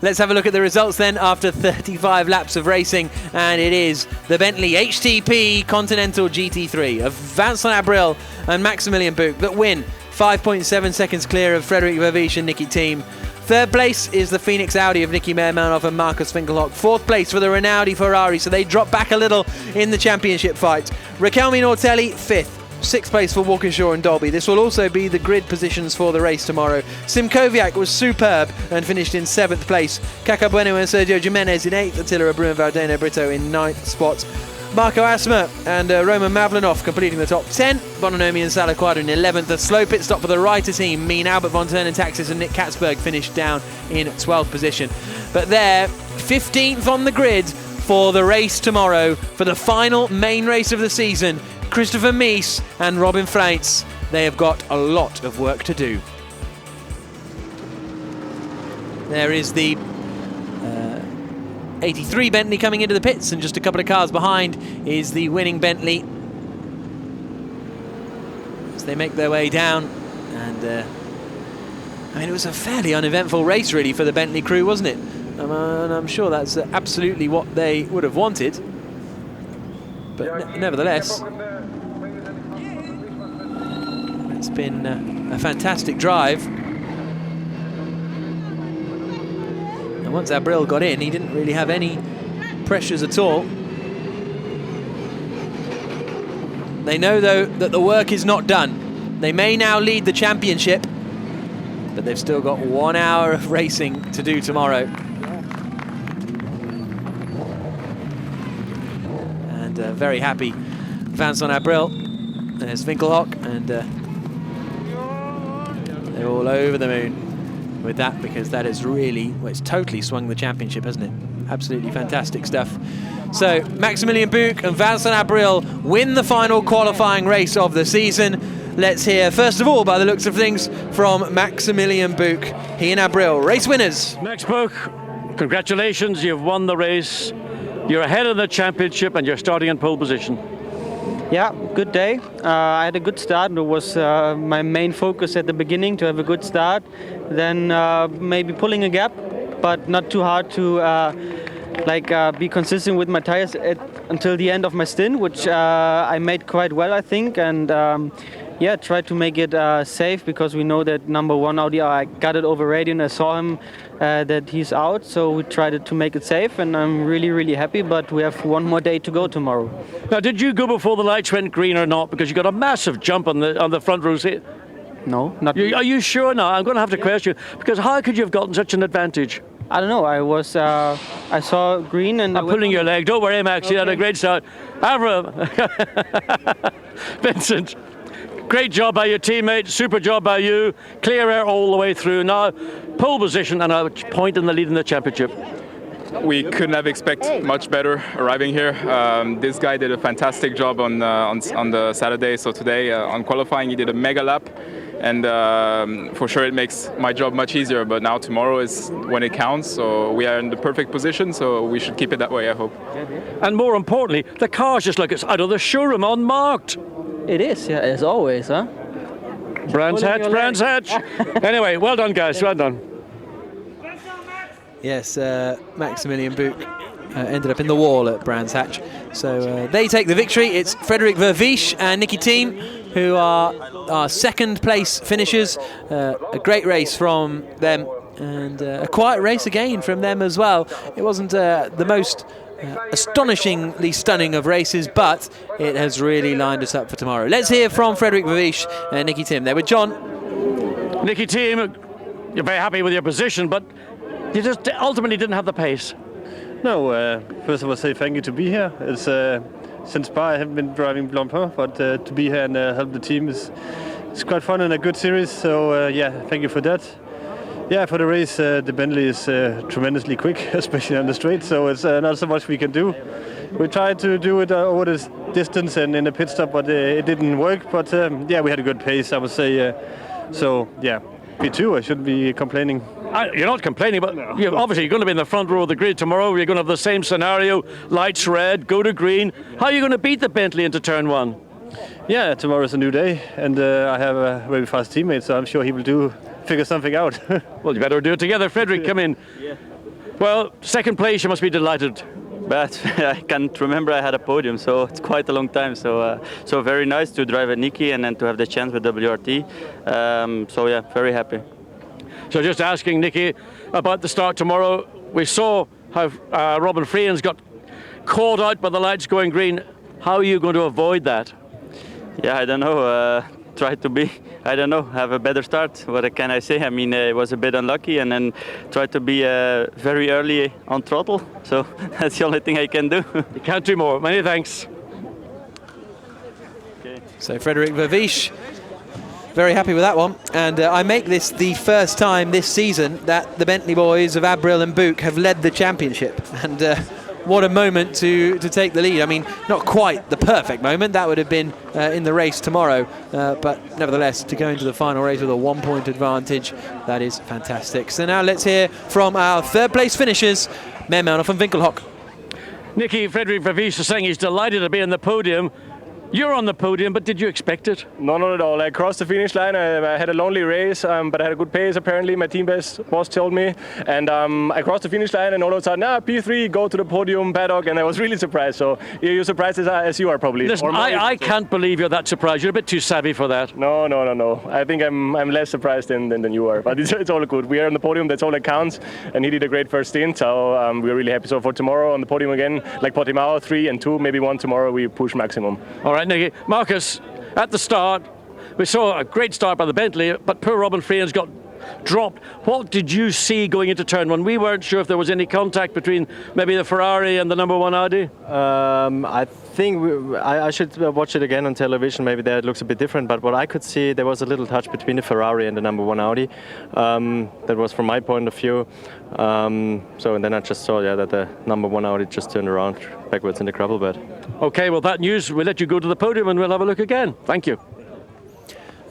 S1: let's have a look at the results then after 35 laps of racing, and it is the Bentley HTP Continental GT3 of Vincent Abril and Maximilian Pook that win, 5.7 seconds clear of Frederic Vervisch and Niki Thiem. Third place is the Phoenix Audi of Nicky Meermanhoff and Marcus Finkelhock. Fourth place for the Rinaldi Ferrari, so they drop back a little in the championship fight. Raquelme Nortelli, fifth. Sixth place for Walkinshaw and Dolby. This will also be the grid positions for the race tomorrow. Simkoviak was superb and finished in 7th place. Cacabueno and Sergio Jimenez in 8th. Attila Bruin Valdeno Brito in 9th spot. Marco Asma and Roman Mavlanov completing the top 10. Bononomi and Salaquadra in 11th. A slow pit stop for the Reiter team mean Albert von Turn and Taxis and Nick Katzberg finished down in 12th position. But they're 15th on the grid for the race tomorrow, for the final main race of the season. Christopher Mies and Robin Freitz, they have got a lot of work to do. There is the 83 Bentley coming into the pits, and just a couple of cars behind is the winning Bentley as they make their way down. And I mean, it was a fairly uneventful race really for the Bentley crew, wasn't it? And I'm sure that's absolutely what they would have wanted. But nevertheless, it's been a fantastic drive. And once Abril got in, he didn't really have any pressures at all. They know, though, that the work is not done. They may now lead the championship, but they've still got 1 hour of racing to do tomorrow. And very happy Vincent Abril. There's Winkelhock, and they're all over the moon with that, because that is really, well, it's totally swung the championship, hasn't it? Absolutely fantastic stuff. So Maximilian Pook and Vincent Abril win the final qualifying race of the season. Let's hear, first of all, by the looks of things, from Maximilian Pook. He and Abril, race winners.
S8: Max Pook, congratulations, you've won the race. You're ahead of the championship and you're starting in pole position.
S5: Yeah, good day. I had a good start. It was my main focus at the beginning, to have a good start. Then maybe pulling a gap, but not too hard to be consistent with my tires until the end of my stint, which I made quite well, I think. And yeah, tried to make it safe, because we know that number one Audi, I got it over radio and I saw him that he's out, so we tried to make it safe, and I'm really, really happy, but we have one more day to go tomorrow.
S8: Now, did you go before the lights went green or not? Because you got a massive jump on the front row seat.
S5: No, not.
S8: Are you sure now? I'm going to have to question you, because how could you have gotten such an advantage?
S5: I don't know. I saw green and...
S8: I'm pulling your leg. Don't worry, Max. Okay. You had a great start. Avram. Vincent. Great job by your teammate, super job by you. Clear air all the way through. Now, pole position and a point in the lead in the championship.
S9: We couldn't have expected much better arriving here. This guy did a fantastic job on the Saturday, so today on qualifying he did a mega lap, and for sure it makes my job much easier, but now tomorrow is when it counts, so we are in the perfect position, so we should keep it that way, I hope.
S8: And more importantly, the car's just like it's out of the showroom, unmarked.
S5: It is, yeah, as always, huh?
S8: Brands Hatch. Anyway, well done, guys, well done.
S1: Yes, Maximilian Pook ended up in the wall at Brands Hatch. So they take the victory. It's Frederic Vervisch and Niki Thiem who are second place finishers. A great race from them, and a quiet race again from them as well. It wasn't the most astonishingly stunning of races, but it has really lined us up for tomorrow. Let's hear from Frederic Vervisch and Niki Thiem. There with John.
S8: Niki Thiem, you're very happy with your position, but you just ultimately didn't have the pace.
S10: No, first of all, say thank you to be here. It's since Spa I haven't been driving Blancpain, but to be here and help the team is quite fun and a good series. So yeah, thank you for that. Yeah, for the race, the Bentley is tremendously quick, especially on the straight. So it's not so much we can do. we tried to do it over this distance and in the pit stop, but it didn't work. But yeah, we had a good pace, I would say. So yeah, P2, I shouldn't be complaining.
S8: You're not complaining, but obviously you're going to be in the front row of the grid tomorrow. You're going to have the same scenario, lights red, go to green. How are you going to beat the Bentley into turn 1?
S10: Yeah, tomorrow's a new day, and I have a very fast teammate, so I'm sure he will figure something out.
S8: Well, you better do it together. Frederick, come in.
S11: Yeah.
S8: Well, second place, you must be delighted.
S11: But I can't remember I had a podium, so it's quite a long time. So very nice to drive at Nicky and then to have the chance with WRT. So yeah, very happy.
S8: So just asking Nicky about the start tomorrow. We saw how Robin Freehan's got caught out by the lights going green. How are you going to avoid that?
S11: Yeah, I don't know. Try to be, I don't know, have a better start. What can I say? I mean, it was a bit unlucky, and then try to be very early on throttle. So that's the only thing I can do.
S8: You can't do more. Many thanks.
S11: Okay.
S1: So Frederick Vervisch, very happy with that one. And I make this the first time this season that the Bentley boys of Abril and Buch have led the championship. And what a moment to take the lead. I mean, not quite the perfect moment. That would have been in the race tomorrow. But nevertheless, to go into the final race with a 1-point advantage, that is fantastic. So now let's hear from our third place finishers, Meermanhoff and Winkelhock.
S8: Nicky, Frederick Vervisch is saying he's delighted to be on the podium. You're on the podium, but did you expect it?
S12: No, not at all. I crossed the finish line. I had a lonely race, but I had a good pace, apparently. My team boss told me. And I crossed the finish line, and all of a sudden, P3, go to the podium, paddock, and I was really surprised. So you're surprised as you are, probably.
S8: Listen, I can't believe you're that surprised. You're a bit too savvy for that.
S12: No. I think I'm less surprised than you are. But it's all good. We are on the podium. That's all that counts. And he did a great first stint, so we're really happy. So for tomorrow on the podium again, like Portimao, 3 and 2, maybe 1 tomorrow, we push maximum.
S8: All right, Nicky. Marcus, at the start, we saw a great start by the Bentley, but poor Robin Freehan's got dropped. What did you see going into turn 1? We weren't sure if there was any contact between maybe the Ferrari and the number 1 Audi.
S13: I think I should watch it again on television. Maybe there it looks a bit different, but what I could see, there was a little touch between the Ferrari and the number 1 Audi. That was from my point of view. And then I just saw that the number 1 Audi just turned around backwards in the gravel bed.
S8: Okay, well, that news, we'll let you go to the podium and we'll have a look again. Thank you.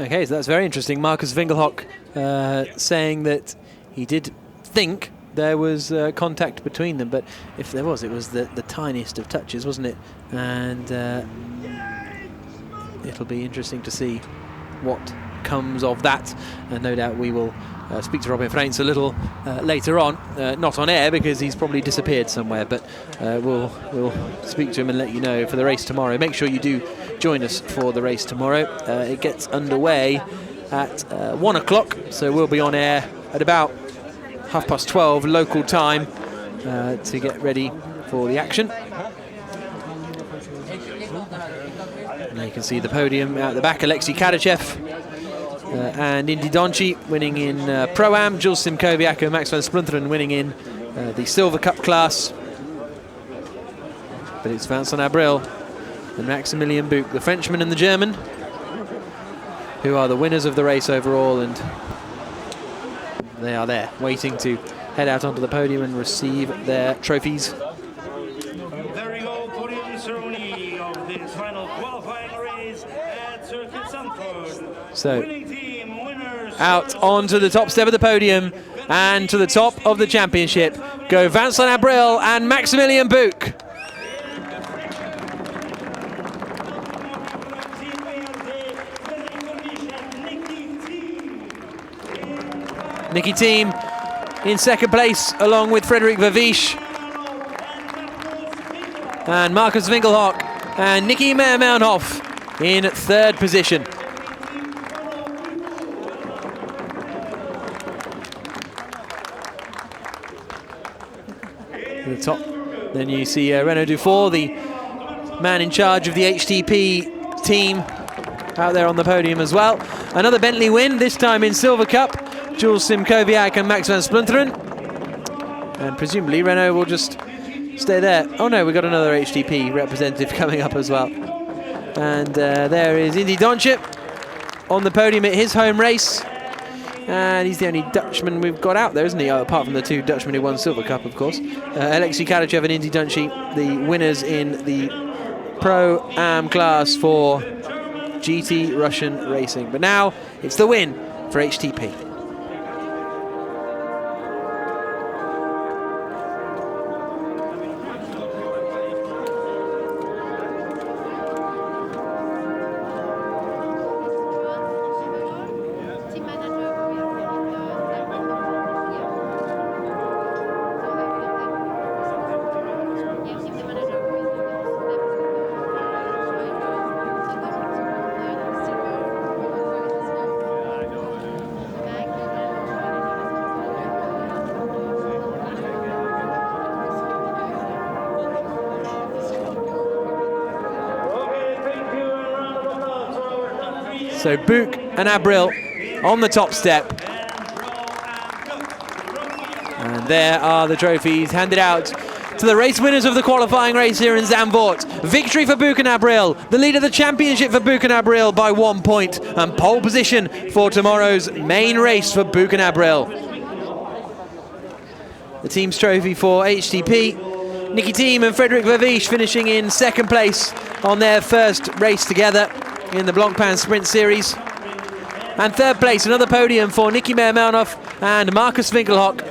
S1: Okay, so that's very interesting. Marcus Winkelhock saying that he did think there was contact between them, but if there was, it was the tiniest of touches, wasn't it? And it'll be interesting to see what comes of that, and no doubt we will speak to Robin Freins a little later on, not on air because he's probably disappeared somewhere, but we'll speak to him and let you know for the race tomorrow. Make sure you do join us for the race tomorrow. It gets underway at 1 o'clock, so we'll be on air at about 12:30 local time to get ready for the action. Now you can see the podium out the back, Alexei Kadachev and Indy Donchi winning in Pro-Am, Jules Simkowiak and Max van Splunteren winning in the Silver Cup class. But it's Vincent Abril and Maximilian Buch, the Frenchman and the German, who are the winners of the race overall, and they are there waiting to head out onto the podium and receive their trophies.
S14: There we go, podium ceremony of this final qualifying race at Circuit Zandvoort.
S1: So out onto the top step of the podium and to the top of the championship go Vincent Abril and Maximilian Buch. Nicky Team in second place along with Frederick Vervisch and Marcus Winkelhock and Nicky Meermanhoff in third position. At the top then you see Renaud Dufour, the man in charge of the HTP team, out there on the podium as well. Another Bentley win, this time in Silver Cup. Jules Simkowiak and Max van Splunteren. And presumably Renault will just stay there. Oh no, we've got another HTP representative coming up as well. And there is Indy Donchip on the podium at his home race. And he's the only Dutchman we've got out there, isn't he? Apart from the 2 Dutchmen who won Silver Cup, of course. Alexei Karachev and Indy Dunci, the winners in the Pro-Am class for GT Russian Racing. But now it's the win for HTP. So Buch and Abril on the top step. And there are the trophies handed out to the race winners of the qualifying race here in Zandvoort. Victory for Buch and Abril, the lead of the championship for Buch and Abril by 1 point, and pole position for tomorrow's main race for Buch and Abril. The team's trophy for HTP, Nicky Thiem and Frederik Vervisch finishing in 2nd place on their first race together in the Blancpain Sprint Series. And 3rd place, another podium for Nicky Meermanhoff and Marcus Winkelhock.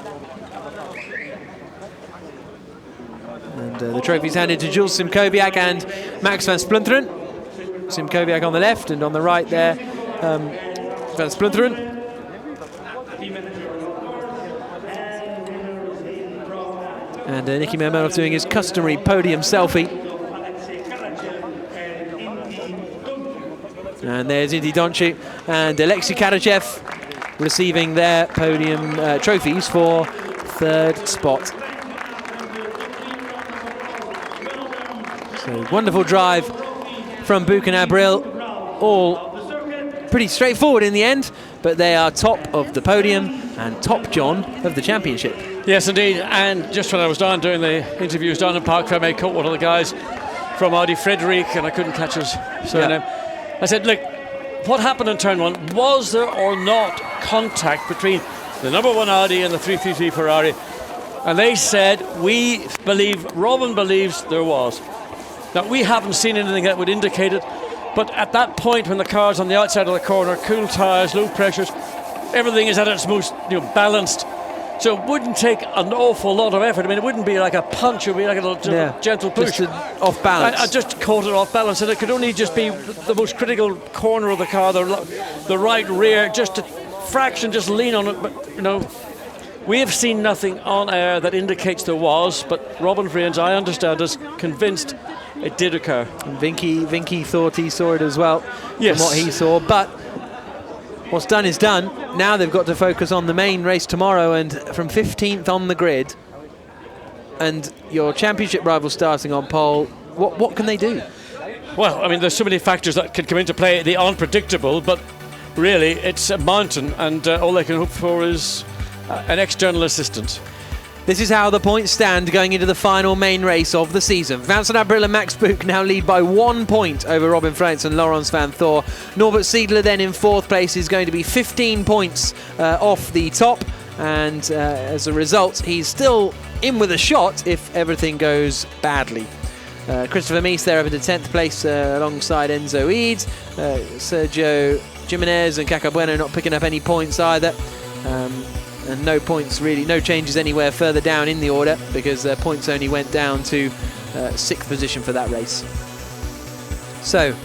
S1: And the trophies handed to Jules Simkowiak and Max van Splunteren. Simkowiak on the left, and on the right there, van Splunteren. And Nicky Meermanhoff doing his customary podium selfie. And there's Indy Donchi and Alexei Karachev receiving their podium trophies for 3rd spot. So wonderful drive from Buch and Abril, all pretty straightforward in the end, but they are top of the podium and top John of the championship.
S8: Yes, indeed. And just when I was down doing the interviews down in Park Ferme, caught one of the guys from Audi, Frederic, and I couldn't catch his surname. Yeah. I said, look, what happened in turn 1? Was there or not contact between the number 1 Audi and the 333 Ferrari? And they said, Robin believes there was. Now, we haven't seen anything that would indicate it, but at that point when the car's on the outside of the corner, cool tyres, low pressures, everything is at its most balanced. So it wouldn't take an awful lot of effort. I mean, it wouldn't be like a punch, it would be like a little gentle push.
S1: Just off balance.
S8: I just caught it off balance, and it could only just be the most critical corner of the car, the right rear, just a fraction, just lean on it. But, we have seen nothing on air that indicates there was, but Robin Vriens, I understand, is convinced it did occur.
S1: And Vinky thought he saw it as well,
S8: yes,
S1: from what he saw, but what's done is done. Now they've got to focus on the main race tomorrow, and from 15th on the grid, and your championship rival starting on pole, what can they do?
S8: Well, I mean, there's so many factors that could come into play, the unpredictable, but really it's a mountain, and all they can hope for is an external assistance.
S1: This is how the points stand going into the final main race of the season. Vincent Abril and Max Buch now lead by 1 point over Robin Freitz and Laurens van Thor. Norbert Siedler then in 4th place is going to be 15 points off the top, and as a result he's still in with a shot if everything goes badly. Christopher Mies there over to 10th place alongside Enzo Eads. Sergio Jimenez and Caca Bueno not picking up any points either. And no points really, no changes anywhere further down in the order, because points only went down to 6th position for that race. So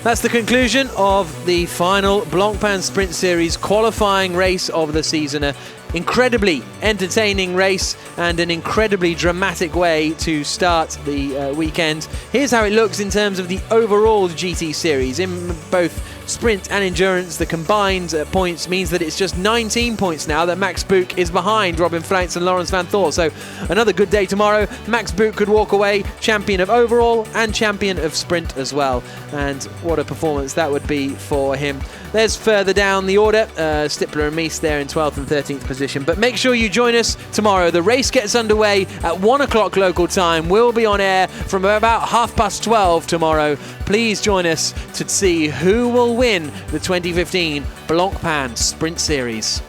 S1: that's the conclusion of the final Blancpain Sprint Series qualifying race of the season. An incredibly entertaining race and an incredibly dramatic way to start the weekend. Here's how it looks in terms of the overall GT Series. In both sprint and endurance, the combined points means that it's just 19 points now that Max Buch is behind Robin Freitz and Laurens van Thor. So another good day tomorrow. Max Buch could walk away champion of overall and champion of sprint as well. And what a performance that would be for him. There's further down the order, Stippler and Mies there in 12th and 13th position. But make sure you join us tomorrow. The race gets underway at 1 o'clock local time. We'll be on air from about 12:30 tomorrow. Please join us to see who will win the 2015 Blancpain Sprint Series.